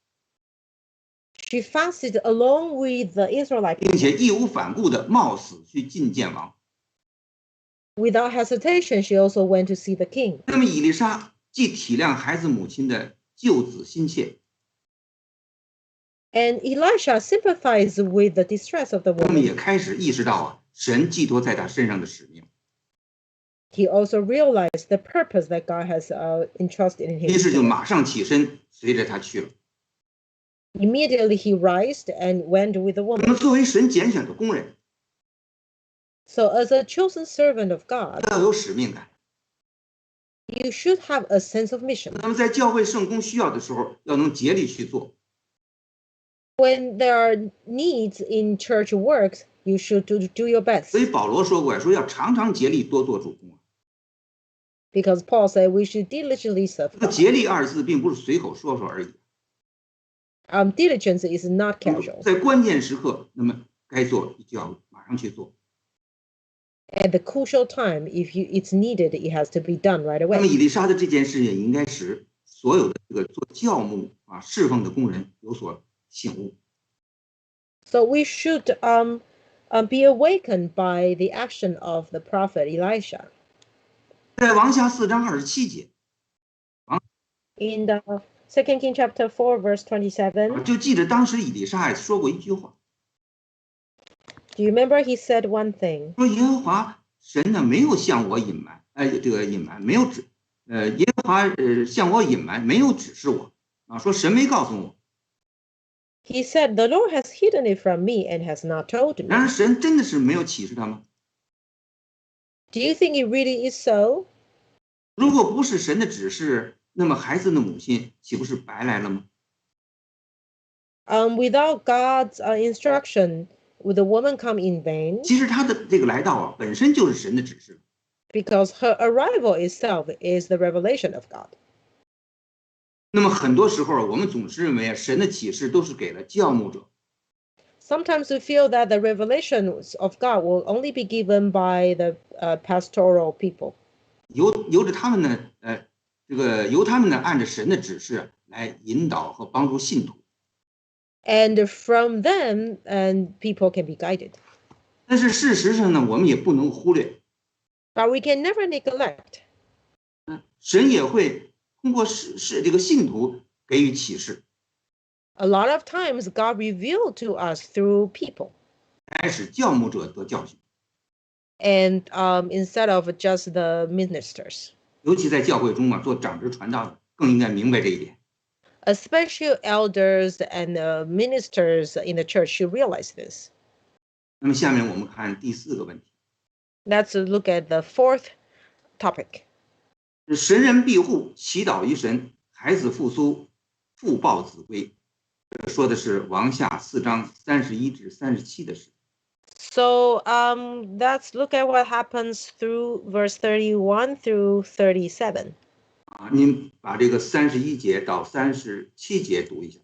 She fasted along with the Israelite 并且 people. 义无反顾地冒死去觐见王。 Without hesitation, she also went to see the king. 那么以利沙既体谅孩子母亲的救子心切， And Elisha sympathized with the distress of the 那么也 woman. 开始意识到神寄托在他身上的使命， He also realized the purpose that God has entrusted in 于 him. 是就马上起身随着他去了。 Immediately he rised and went with the 那么 woman. 作为神拣选的工人， So as a chosen servant of God, 要有使命感。 you should have a sense of mission. 那么在教会圣工需要的时候，要能竭力去做。 When there are needs in church works, you should do your best. 所以保罗说过呀，说要常常竭力多做主工。 Because Paul said we should diligently serve 这个 God. 竭力二字并不是随口说说而已， Diligence is not casual. 在关键时刻，那么该做就要马上去做。 At the crucial time, if it's needed, it has to be done right 那么 away. 以利沙的这件事也应该使所有的这个做教牧侍奉的工人有所醒悟。 So we should be awakened by the action of the prophet Elisha. 在王下4章27节， In the 2 King chapter 4, verse 27, 就记着当时以利沙说过一句话， do you remember he said one thing? 说耶和华神呢没有向我隐瞒，这个隐瞒没有指，耶和华向我隐瞒没有指示我说神没告诉我。 He said, the Lord has hidden it from me and has not told 然而 me. 神真的是没有启示他吗？ Do you think it really is so? 如果不是神的指示，那么孩子的母亲岂不是白来了吗？ Without God's instruction, would the woman come in vain? 其实他的这个来到本身就是神的指示。 Because her arrival itself is the revelation of God. 那么很多时候，我们总是认为神的启示都是给了教牧者， Sometimes we feel that the revelations of God will only be given by the pastoral people. 由着他们呢，由他们呢按着神的指示来引导和帮助信徒。 And from them, and people can be guided. 但是事实上呢，我们也不能忽略， But we can never neglect. 神也会通过这个信徒给予启示， A lot of times, God revealed to us through people. 来使教牧者得教训。 And instead of just the ministers. 尤其在教会中做长执传道的，更应该明白这一点。 Especially elders and ministers in the church should realize this. 那么下面我们看第4个问题， Let's look at the fourth topic. 神人庇护，祈祷于神，孩子复苏，父报子归。说的是王下4章31至37的事。 So let's look at what happens through verse 31 through 37. 您把这个31节到37节读一下。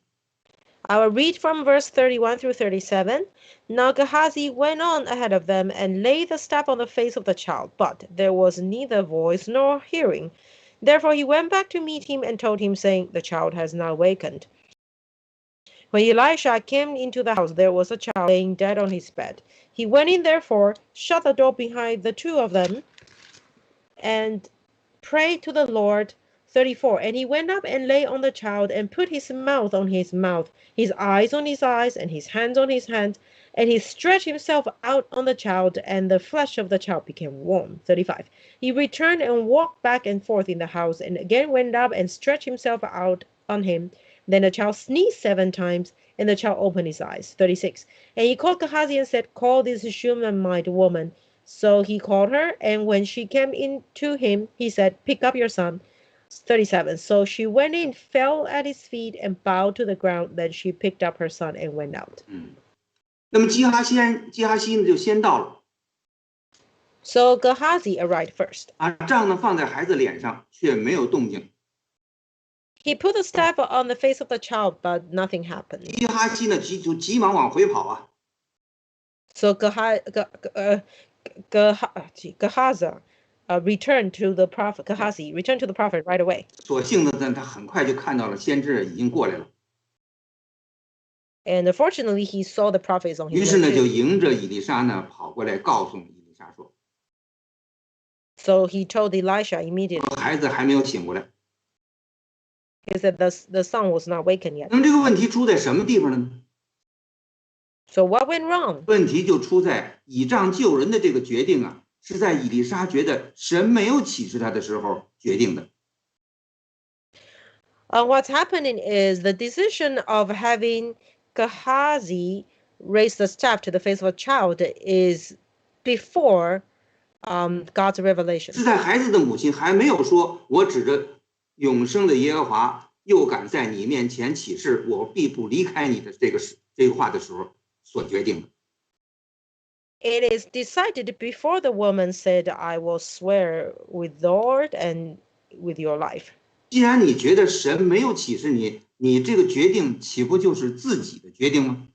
I will read from verse 31 through 37. Now Gehazi went on ahead of them and laid the staff on the face of the child, but there was neither voice nor hearing. Therefore he went back to meet him and told him, saying, the child has now awakened. When Elisha came into the house, there was a child laying dead on his bed. He went in, therefore, shut the door behind the two of them, and prayed to the Lord. 34. And he went up and lay on the child, and put his mouth on his mouth, his eyes on his eyes, and his hands on his hands. And he stretched himself out on the child, and the flesh of the child became warm. 35. He returned and walked back and forth in the house, and again went up and stretched himself out on him. Then the child sneezed 7 times, and the child opened his eyes. 36. And he called Gehazi and said, call this Shunammite woman. So he called her, and when she came in to him, he said, pick up your son. 37. So she went in, fell at his feet, and bowed to the ground. Then she picked up her son and went out. 那么基哈西呢就先到了， So Gehazi arrived first. 杖呢放在孩子脸上，却没有动静。 He put the staff on the face of the child, but nothing happened. 基哈西呢就急忙往回跑 So Gehazi return to the prophet Gehazi, return to the prophet right away. 所幸的呢，他很快就看到了先知已经过来了， And fortunately, he saw the prophet is on 于 his 是 way 呢，就 too. 迎着以利沙呢跑过来，告诉以利沙说 So he told Elisha：“ immediately. 孩子还没有醒过来。 He said the son was not wakened yet. 那么这个问题出在什么地方呢？ So what went wrong? 问题就出在倚仗救人的这个决定啊，是在以利沙觉得神没有启示他的时候决定的。 What's happening is the decision of having Gehazi raise the staff to the face of a child is before God's revelation. 是在孩子的母亲还没有说“我指着永生的耶和华，又敢在你面前起誓，我必不离开你”的这个话的时候所决定的。 It is decided before the woman said, "I will swear with the Lord and with your life." 既然你觉得神没有启示你，你这个决定岂不就是自己的决定吗？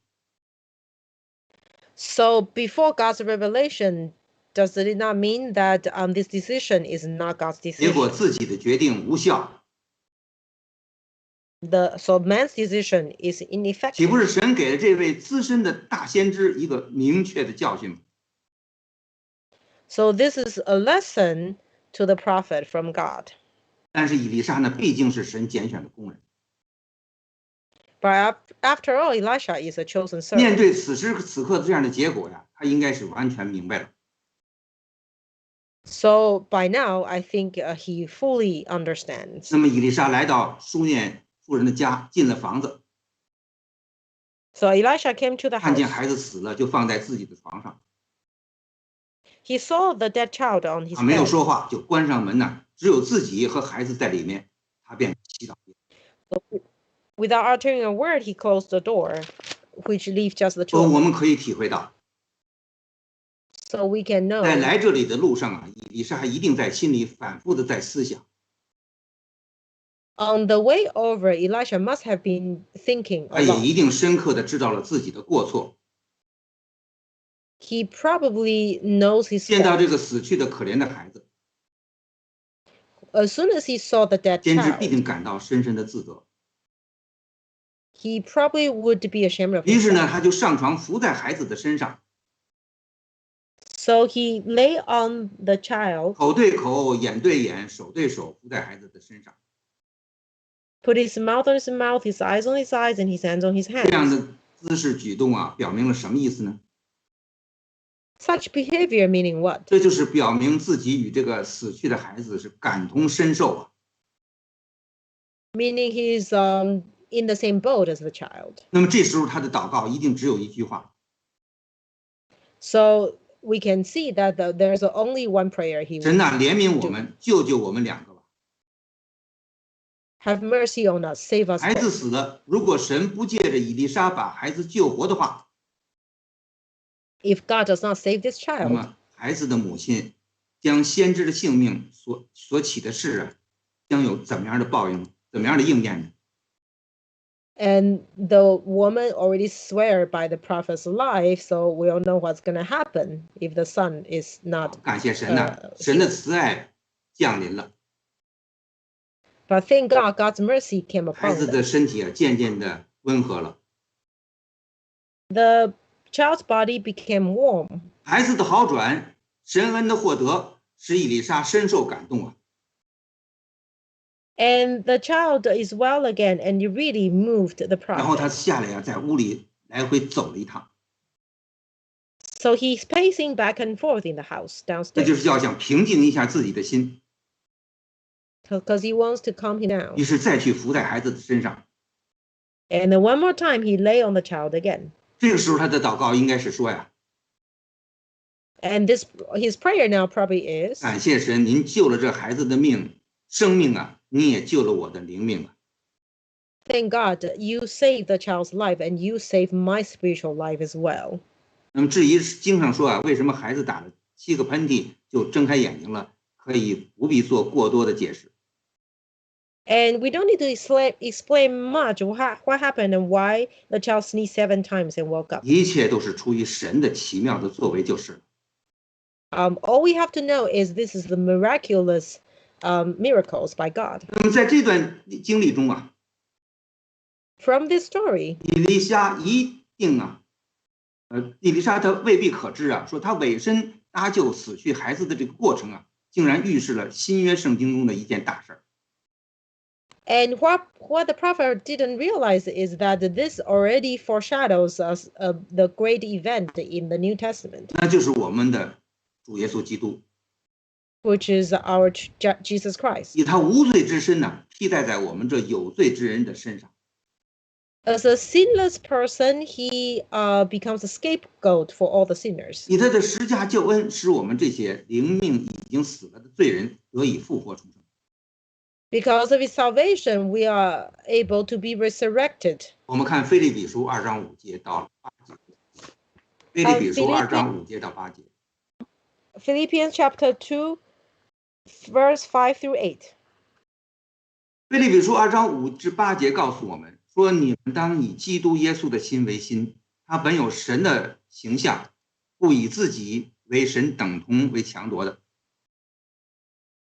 So before God's revelation, does it not mean that this decision is not God's 结果 decision? 自己的决定无效， So man's decision is 岂不 ineffective. 是神给了这位资深的大先知一个明确的教训吗？ So this is a lesson to the prophet from God. 但是以利沙呢，毕竟是神拣选的工人， But after all, Elisha is a chosen 面 servant. 对此时此刻这样的结果呀，他应该是完全明白了。 So by now, I think he fully understands. 那么以利沙来到书念妇人的家，进了房子， So Elisha came to the 看见 house. 孩子死了，就放在自己的床上， He saw the dead child on his 他没有 bed. 说话，就关上门呢，只有自己和孩子在里面，他便祈祷。 Without uttering a word, he closed the door, which leaves just the two 我 of them. 们可以体会到， So we can 在 know 来这里的路上啊，以利沙一定在心里反复的在思想， on the way over, Elisha must have been thinking 他 a 也一 lot. 定深刻的知道了自己的过错， He probably knows his 见到 fault. 这个死去的可怜的孩子， As soon as he saw the dead 先知必 child, 定感到深深的自责。 he probably would be ashamed of 于是呢， himself. 他就上床伏在孩子的身上， So he lay on the child, 口对口，眼对眼，手对手，伏在孩子的身上。 put his mouth on his mouth, his eyes on his eyes, and his hands on his 这样 hands. 的姿势举动啊，表明了什么意思呢？ Such behavior meaning what? 这就是表明自己与这个死去的孩子是感同身受啊。 Meaning he's in the same boat as the child. 那么这时候他的祷告一定只有一句话： So we can see that there's only one prayer he 神 will 呐，怜悯我们，救救我们两个吧。 have mercy on us, save us. 孩子 both. 死了，如果神不借着以利沙把孩子救活的话， If God does not save this 那 child, 么孩子的母亲将先知的性命所起的事啊，将有怎么样的报应，怎么样的应验呢？ and the woman already swear by the prophet's life, so we all know what's going to happen if the son is not. 感谢神呐，神的慈爱降临了， But thank God, God's mercy came 孩 upon 子 them. 的身体啊渐渐的温和了， The child's body became warm. 孩子的好转，神恩的获得，使以利沙深受感动啊。 And the child is well again, and it really moved the 然后他 prophet. 下来啊，在屋里来回走了一趟， So he's pacing back and forth in the house 这就 downstairs 是要想平静一下自己的心， because he wants to calm him down. 于是再去伏在孩子的身上。 And then one more time, he lay on the child again. 这个时候他的祷告应该是说呀： And his prayer now probably is, 感谢神，您救了这孩子的生命啊，您也救了我的灵命啊。 thank God, you saved the child's life and you saved my spiritual life as well. 那么至于经上说啊，为什么孩子打了7个喷嚏就睁开眼睛了，可以不必做过多的解释。 And we don't need to explain much what happened and why the child sneezed 7 times and woke up. 一切都是出于神的奇妙的作为就是了。All we have to know is this is the miraculous miracles by God. 那么在这段经历中啊， From this story, 以利沙一定啊，以利沙他未必可知啊，说他委身搭救死去孩子的这个过程啊，竟然预示了新约圣经中的一件大事儿。 and what the prophet didn't realize is that this already foreshadows us the great event in the New Testament, 那就是我们的主耶稣基督， which is our Jesus Christ. 以他无罪之身呢，替代在我们这有罪之人的身上。 As a sinless person, he becomes a scapegoat for all the sinners. 以他的十架救恩，使我们这些灵命已经死了的罪人得以复活重生。 Because of his salvation, we are able to be resurrected. 我们看腓立比书2章5节到8节，腓立比书2章5节到8节。 Philippians chapter 2, verse 5 through 8. 腓立比书2章5至8节告诉我们说：“你们当以基督耶稣的心为心，他本有神的形象，不以自己为神等同为强夺的。”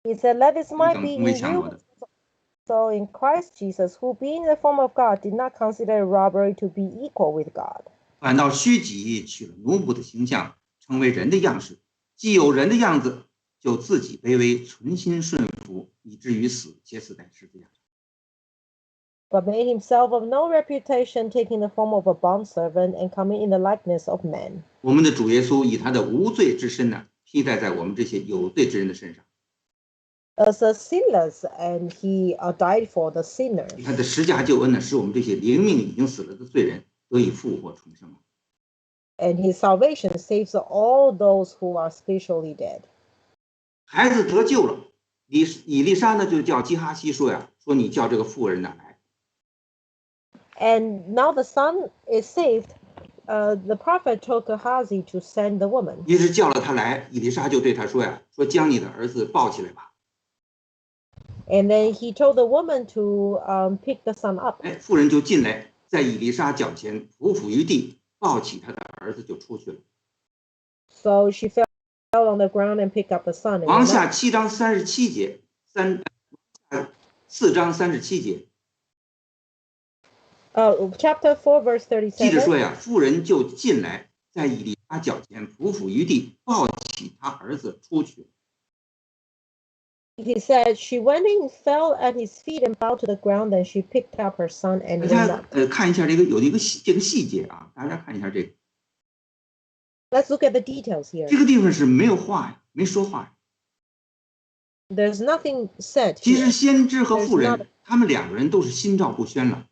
He said, "Let this mind be in you, so in Christ Jesus, who being in the form of God, did not consider robbery to be equal with God. 反倒虚己，取了奴仆的形象，成为人的样式。既有人的样子，就自己卑微，存心顺服，以至于死，且死在十字架上。 But made himself of no reputation, taking the form of a bondservant and coming in the likeness of men." 我们的主耶稣以他的无罪之身呢，替代在我们这些有罪之人的身上。 As a sinless, and he died for the sinners. 他的十架救恩呢，使我们这些灵命已经死了的罪人得以复活重生。 And his salvation saves all those who are spiritually dead. 孩子得救了，以利沙呢就叫基哈西说呀，说你叫这个妇人呢来。 And now the son is saved. The prophet told Gehazi to send the woman. 于是叫了他来，以利沙就对他说呀，说将你的儿子抱起来吧。 And then he told the woman to pick the son up. 哎，妇人就进来，在以利沙脚前匍匐于地，抱起他的儿子就出去了。 So she fell on the ground and picked up the son. And 王下7章37节，4章37节， chapter 4, verse 记着说 37. 呀，妇人就进来，在以利沙脚前匍匐于地，抱起他儿子出去。 He said, she went in, fell at his feet, and bowed to the ground. Then she picked up her son and 大 went 家 up. 看一下这个有一个这个细节啊，大家看一下这个 Let's look at the details here. 这个地方是没有话呀，没说话呀。 There's nothing said 其实 here. 先知和妇 There's not- 人，他们两个人都是心照不宣了。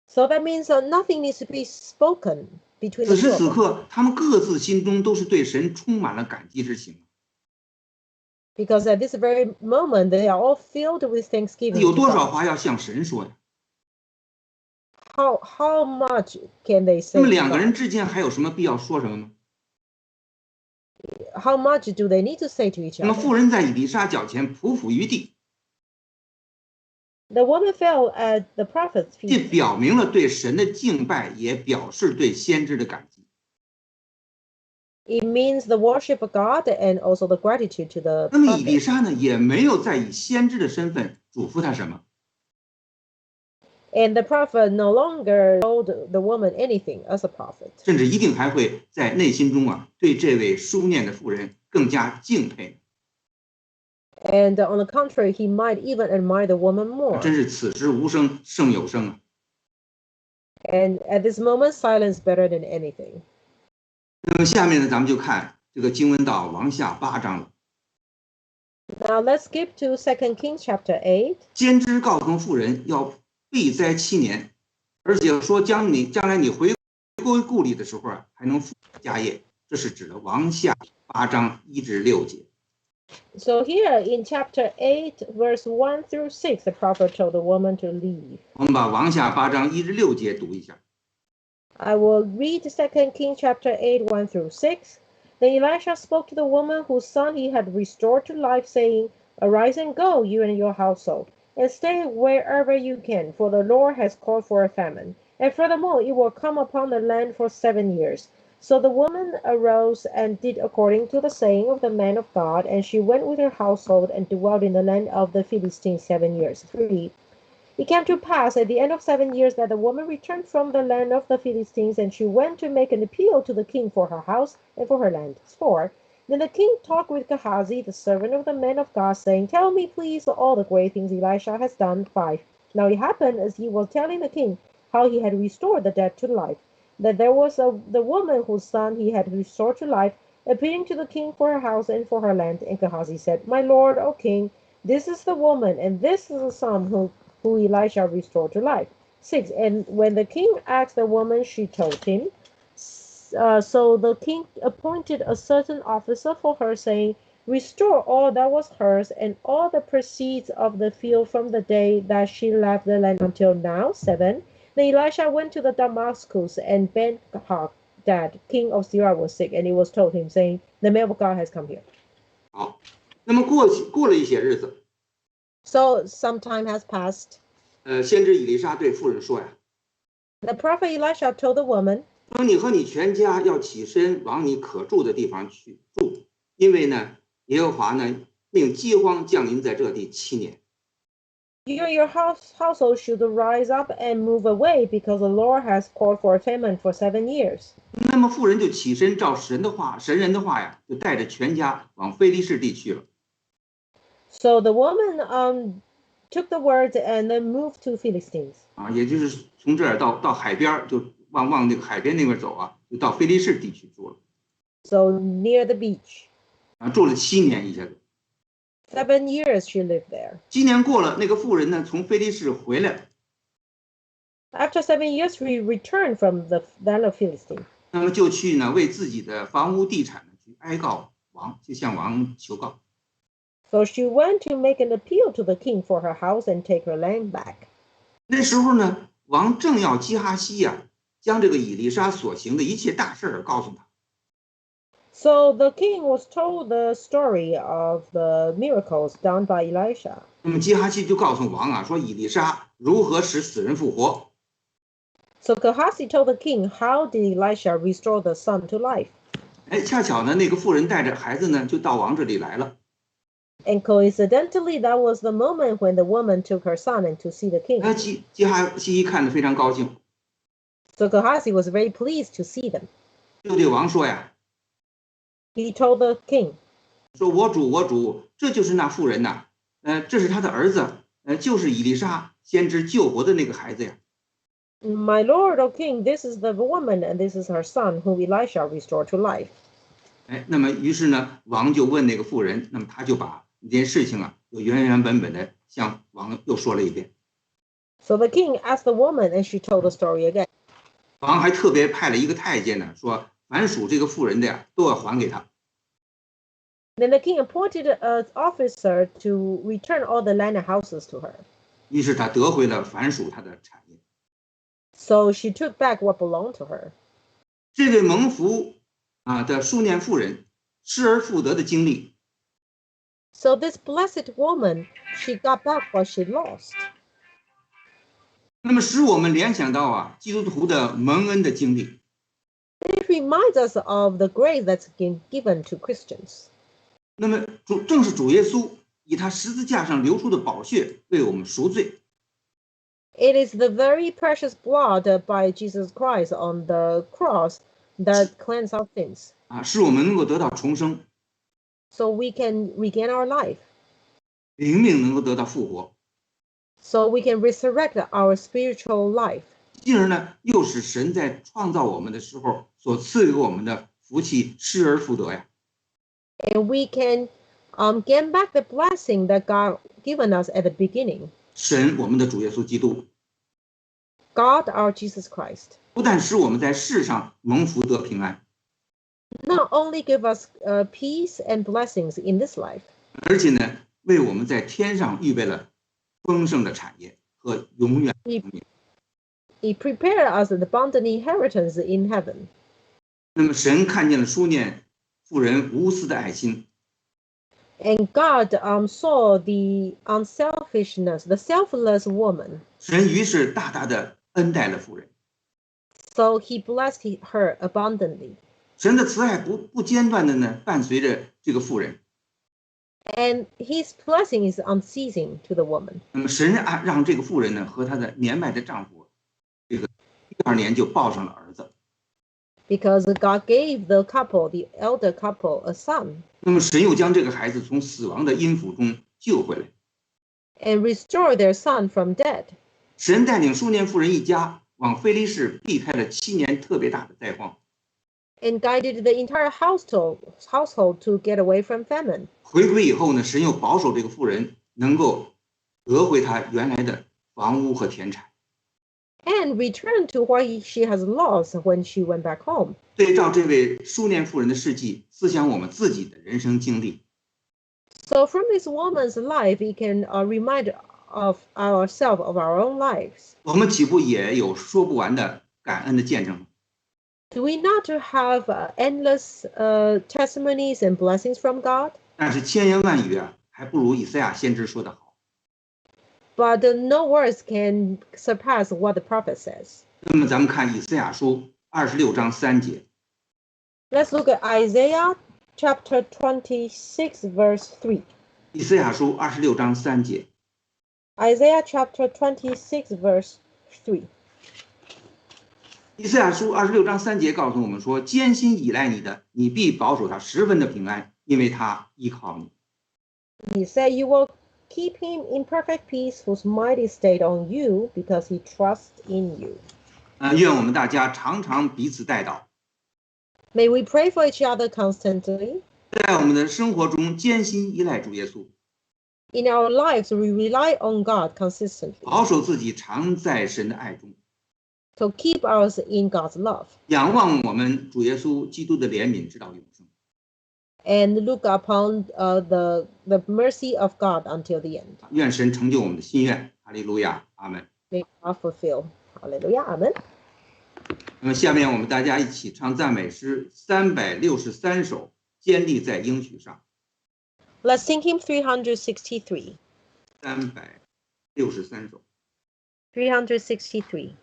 So that means nothing needs to be spoken between 此 the 时 two 此 of them. 刻，他们各自心中都是对神充满了感激之情。 Because at this very moment, they are all filled with thanksgiving. 有 to 多少 God. 话要向神说呀？ How much can they 那 say? 么 to 两个 God? 人之间还有什么必要说什么吗？ How much do they need to say to each 那么 other? 妇人在以利沙脚前匍匐于地， The woman fell at the prophet's 这 feet. 表明了对神的敬拜，也表示对先知的感激。 It means the worship of God and also the gratitude to the 那么以利 prophet. 沙呢，也没有再以先知的身份嘱咐他什么， And the prophet no longer told the woman anything as a prophet. 甚至一定还会在内心中啊，对这位书念的妇人更加敬佩。 And on the contrary, he might even admire the woman more. 真是此时无声胜有声啊！ And at this moment, silence better than anything. 那么下面呢，咱们就看这个经文到王下8章了。 Now let's skip to 2 Kings chapter 8. 先知告诉妇人要避灾7年，而且说将来你回归故里的时候啊，还能复家业。这是指的王下8章1至6节。 So here in chapter 8, verse 1 through 6, the prophet told the woman to leave. 我们把王下8章1至6节读一下。 I will read 2 Kings chapter 8, 1 through 6. Then Elisha spoke to the woman whose son he had restored to life, saying, Arise and go, you and your household, and stay wherever you can, for the Lord has called for a famine. And furthermore, it will come upon the land for 7 years. So the woman arose and did according to the saying of the man of God, and she went with her household and dwelt in the land of the Philistines 7 years. 3. It came to pass at the end of 7 years that the woman returned from the land of the Philistines, and she went to make an appeal to the king for her house and for her land. 4. Then the king talked with Gehazi, the servant of the man of God, saying, Tell me, please, all the great things Elisha has done. 5. Now it happened, as he was telling the king how he had restored the dead to life, that there was the woman whose son he had restored to life, appealing to the king for her house and for her land. And Gehazi said, My lord, O king, this is the woman, and this is the son who Elisha restored to life. 6. And when the king asked the woman, she told him. So the king appointed a certain officer for her, saying, Restore all that was hers, and all the proceeds of the field from the day that she left the land until now. 7. Then Elisha went to the Damascus, and Ben-Hadad, king of Syria, was sick, and it was told him, saying, The man of God has come here. 好，那么过了一些日子， So some time has passed. 先知以利沙对妇人说呀， The prophet Elisha told the woman, 说你和你全家要起身往你可住的地方去住，因为呢，耶和华呢命饥荒降临在这地7年。 You and your household should rise up and move away, because the Lord has called for a famine for 7 years. 那么妇人就起身照神人的话呀，就带着全家往非利士地去了。 So the woman took the word and then moved to Philistines. 啊，也就是从这儿到海边，就往那个海边那边走啊，就到非利士地区住了。 So near the beach. 啊，住了7年一下子。 7 years she lived there. 7年过了，那个妇人呢从非利士回来了。 After 7 years, we returned from the land of Philistine. 那么就去呢为自己的房屋地产呢去哀告王，就向王求告。 So she went to make an appeal to the king for her house and take her land back. 那时候呢，王正要基哈西呀，将这个以利沙所行的一切大事儿告诉他。 So the king was told the story of the miracles done by Elisha. 那么基哈西就告诉王啊，说以利沙如何使死人复活。 So Gehazi told the king, How did Elisha restore the son to life? 哎，恰巧呢，那个妇人带着孩子呢，就到王这里来了。 And coincidentally, that was the moment when the woman took her son and to see the king. 那基哈西看得非常高兴， So Gehazi was very pleased to see them. 就对王说呀， He told the king, 说我主，这就是那妇人呐，这是他的儿子，就是以利沙先知救活的那个孩子呀。 My lord, O king, this is the woman, and this is her son, whom Elisha restored to life. 哎，那么于是呢，王就问那个妇人，那么他就把这件事情啊，又原本的向王又说了一遍。 So the king asked the woman, and she told the story again. 王还特别派了一个太监呢，说凡属这个妇人的呀，都要还给他。 Then the king appointed an officer to return all the land and houses to her. 于是他得回了凡属他的产业。 So she took back what belonged to her. 这位蒙福的数年妇人失而复得的经历， So this blessed woman, she got back what she lost. 那么使我们联想到基督徒的蒙恩的经历。 It reminds us of the grace that's been given to Christians. 那么正是主耶稣以他十字架上流出的宝血为我们赎罪。 It is the very precious blood by Jesus Christ on the cross that cleanses our sins, 使我们能够得到重生， so we can regain our life, 灵命能够得到复活， so we can resurrect our spiritual life, 进而呢，又使神在创造我们的时候所赐给我们的福气失而复得呀。 and we can gain back the blessing that God given us at the beginning. 神，我们的主耶稣基督， God, our Jesus Christ, 不但使我们在世上蒙福得平安， not only give us peace and blessings in this life, 而且呢，为我们在天上预备了丰盛的产业和永远的生命。 He prepared us an abundant inheritance in heaven. 那么神看见了书念妇人无私的爱心， And God saw the unselfishness, the selfless woman. 神于是大大的恩待了妇人。 So he blessed her abundantly. 神的慈爱不间断的呢伴随着这个妇人。And his blessing is unceasing to the woman. 那么神让这个妇人呢和她的年迈的丈夫，这个第2年就抱上了儿子。Because God gave the couple, the elder couple, a son. 那么神又将这个孩子从死亡的阴府中救回来。And restore their son from death. 神带领书念妇人一家往非利士避开了7年特别大的灾荒。And guided the entire household to get away from famine. 回归以后呢，神又保守这个妇人能够得回她原来的房屋和田产。And return to what she has lost when she went back home. 对照这位书念妇人的事迹，思想我们自己的人生经历。So from this woman's life, we can remind of ourselves of our own lives. 我们岂不也有说不完的感恩的见证？ Do we not have endless testimonies and blessings from God? 但是千言万语还不如以赛亚先知说得好。But no words can surpass what the prophet says. 那么咱们看以赛亚书26章3节。Let's look at Isaiah chapter 26, verse 3. 以赛亚书26章3节。Isaiah chapter 26, verse 3. 以赛亚书26章3节告诉我们说：“艰辛倚赖你的，你必保守他十分的平安，因为他依靠你。” He said, "You will keep him in perfect peace, whose mind is stayed on you, because he trusts in you." 愿我们大家常常彼此代祷， May we pray for each other constantly. 在我们的生活中艰辛依赖主耶稣， In our lives, we rely on God consistently. 保守自己常在神的爱中， So keep us in God's love 仰望我们主耶稣基督的怜悯，直到永生。 and look upon the mercy of God until the end. 愿神成就我们的心愿，哈利路亚，阿门。 May God fulfill. Hallelujah. Amen. 那么下面我们大家一起唱赞美诗363首，坚立在应许上。 Let's sing hymn 363. 363首。 363.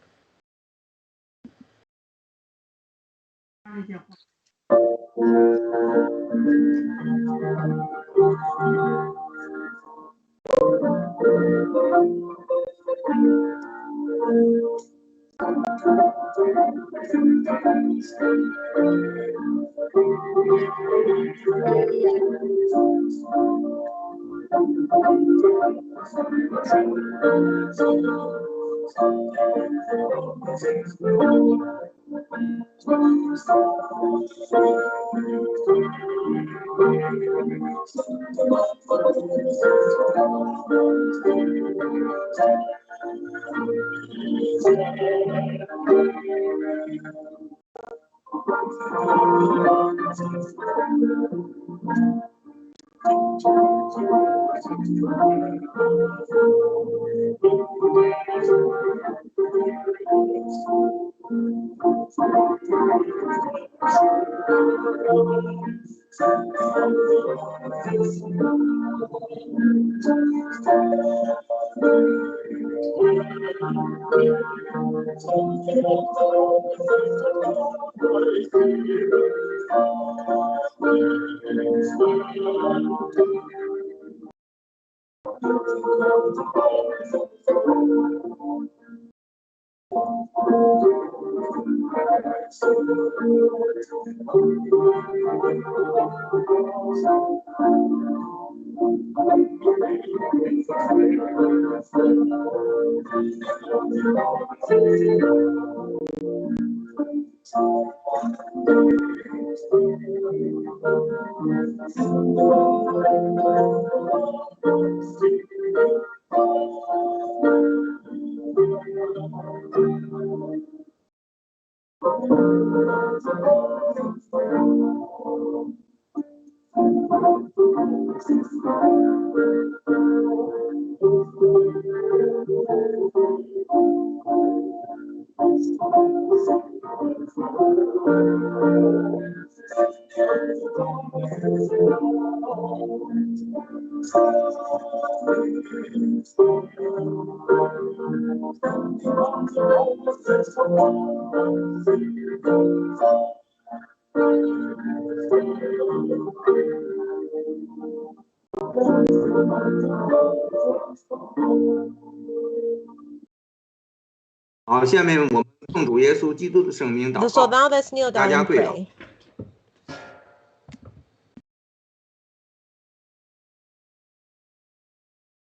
好，下面我们奉主耶稣基督的圣名祷 So 告， now let's kneel 大 down 家 and 跪倒。 pray.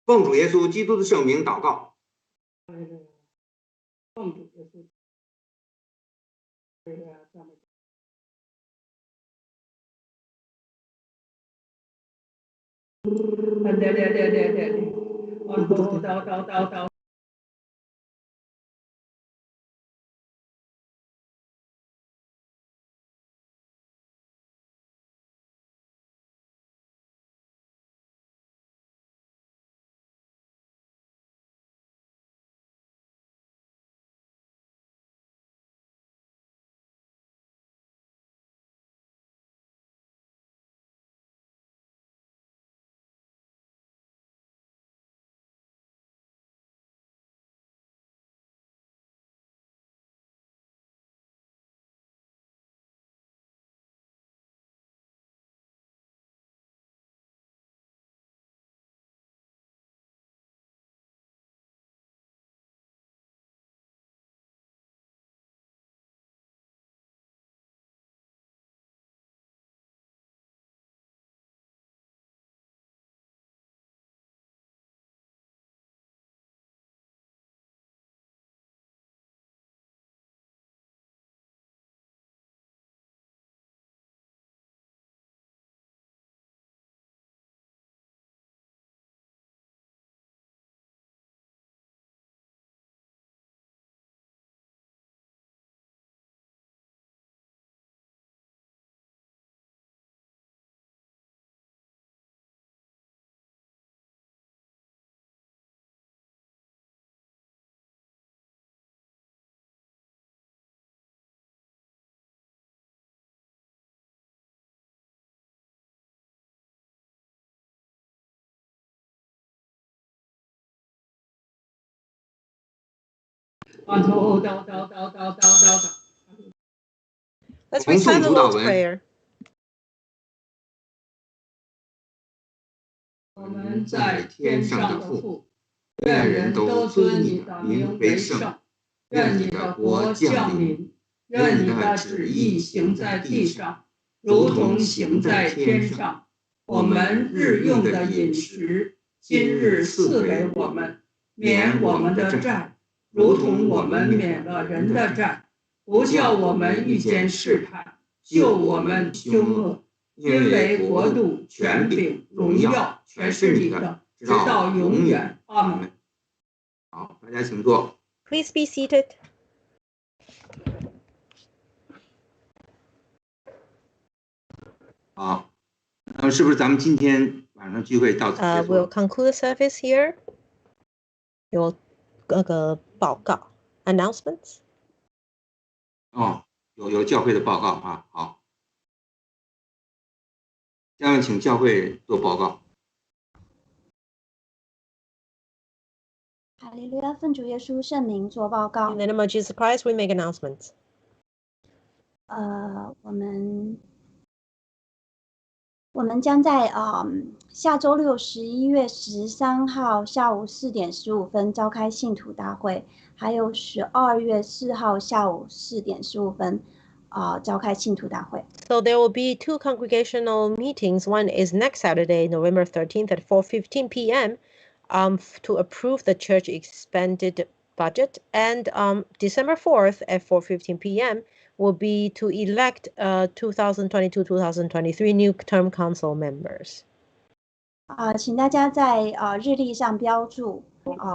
奉主耶稣基督的圣名祷告。奉主耶稣。Let's 同 recite 诵 the 主祷 Lord's 文。 Prayer. 我们在天上的父，愿人都尊你的名为圣，愿你的国降临，愿你的旨意行在地上，如同行在天上。我们日用的饮食，今日赐给我们，免我们的债，如同我们免了人的债，不叫我们遇见试探，救我们凶恶。因为国度、权柄、荣耀，全是你的，直到永远。阿门。好，大家请坐。 Please be seated. 好，那么是不是咱们今天晚上聚会到此结束 We'll 了？ conclude the service here. 有各个报告 announcements. 哦，有教会的报告啊。好，下面请教会做报告。哈利路亚，奉主耶稣圣名做报告 In。the name of Jesus Christ, we make announcements. 我们将在下周六11月13号下午4点15分召开信徒大会，还有12月4号下午4点15分召开信徒大会。 So there will be 2 congregational meetings. One is next Saturday, November 13th at 4:15 p.m. To approve the church expanded budget, and December 4th at 4:15 p.m. will be to elect 2022-2023 new term council members. 请大家在日历上标注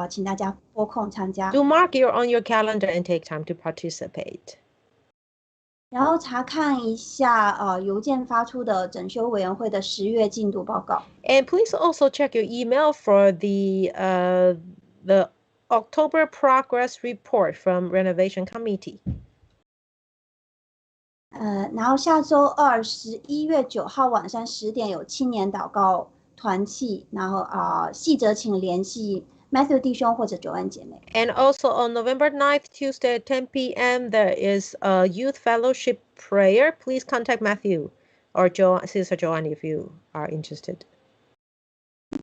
请大家拨空参加。 Do mark on your calendar and take time to participate. 然后查看一下邮件发出的整修委员会的10月进度报告。 And please also check your email for the October progress report from Renovation Committee. 然后下周二11月9号晚上10点有青年祷告团契，然后细则请联系 Matthew 弟兄或者Joanne 姐妹。 And also on November 9th, Tuesday at 10 p.m., there is a youth fellowship prayer. Please contact Matthew or Sister Joanne if you are interested.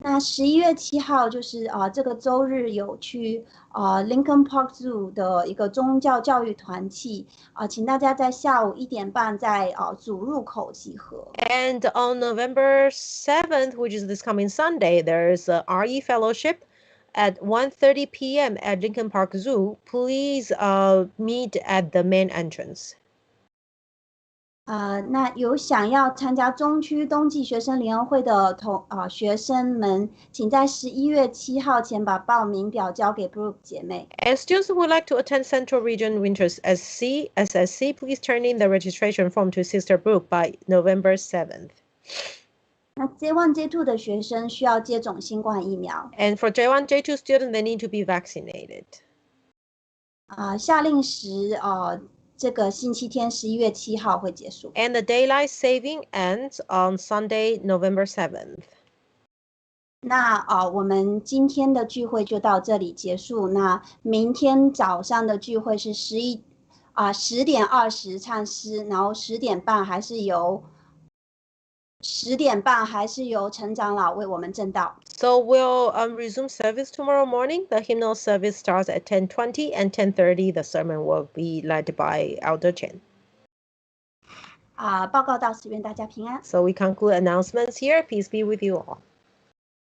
那11月7号就是这个周日有去Lincoln Park Zoo 的一个宗教教育团契请大家在下午1点半在主入口集合。And on November 7th, which is this coming Sunday, there's a RE Fellowship at 1:30 p.m. at Lincoln Park Zoo. Please meet at the main entrance. 那有想要参加中区冬季学生联合会的学生们，请在11月7号前把报名表交给 Brooke 姐妹。And students who would like to attend Central Region Winters SSC, please turn in the registration form to Sister Brooke by November 7th. 那 J1、J2 的学生需要接种新冠疫苗。And for J1, J2 students, they need to be vaccinated. 夏令时这个星期天11月7号会结束。And the daylight saving ends on Sunday, November 7th. 那我们今天的聚会就到这里结束。那明天早上的聚会是10点20唱诗，然后10点半还是由陈长老为我们证道。So we'll resume service tomorrow morning. The hymnal service starts at 10:20 and 10:30. The sermon will be led by Elder Chen. 报告到此，愿大家平安。So we conclude announcements here. Peace be with you all.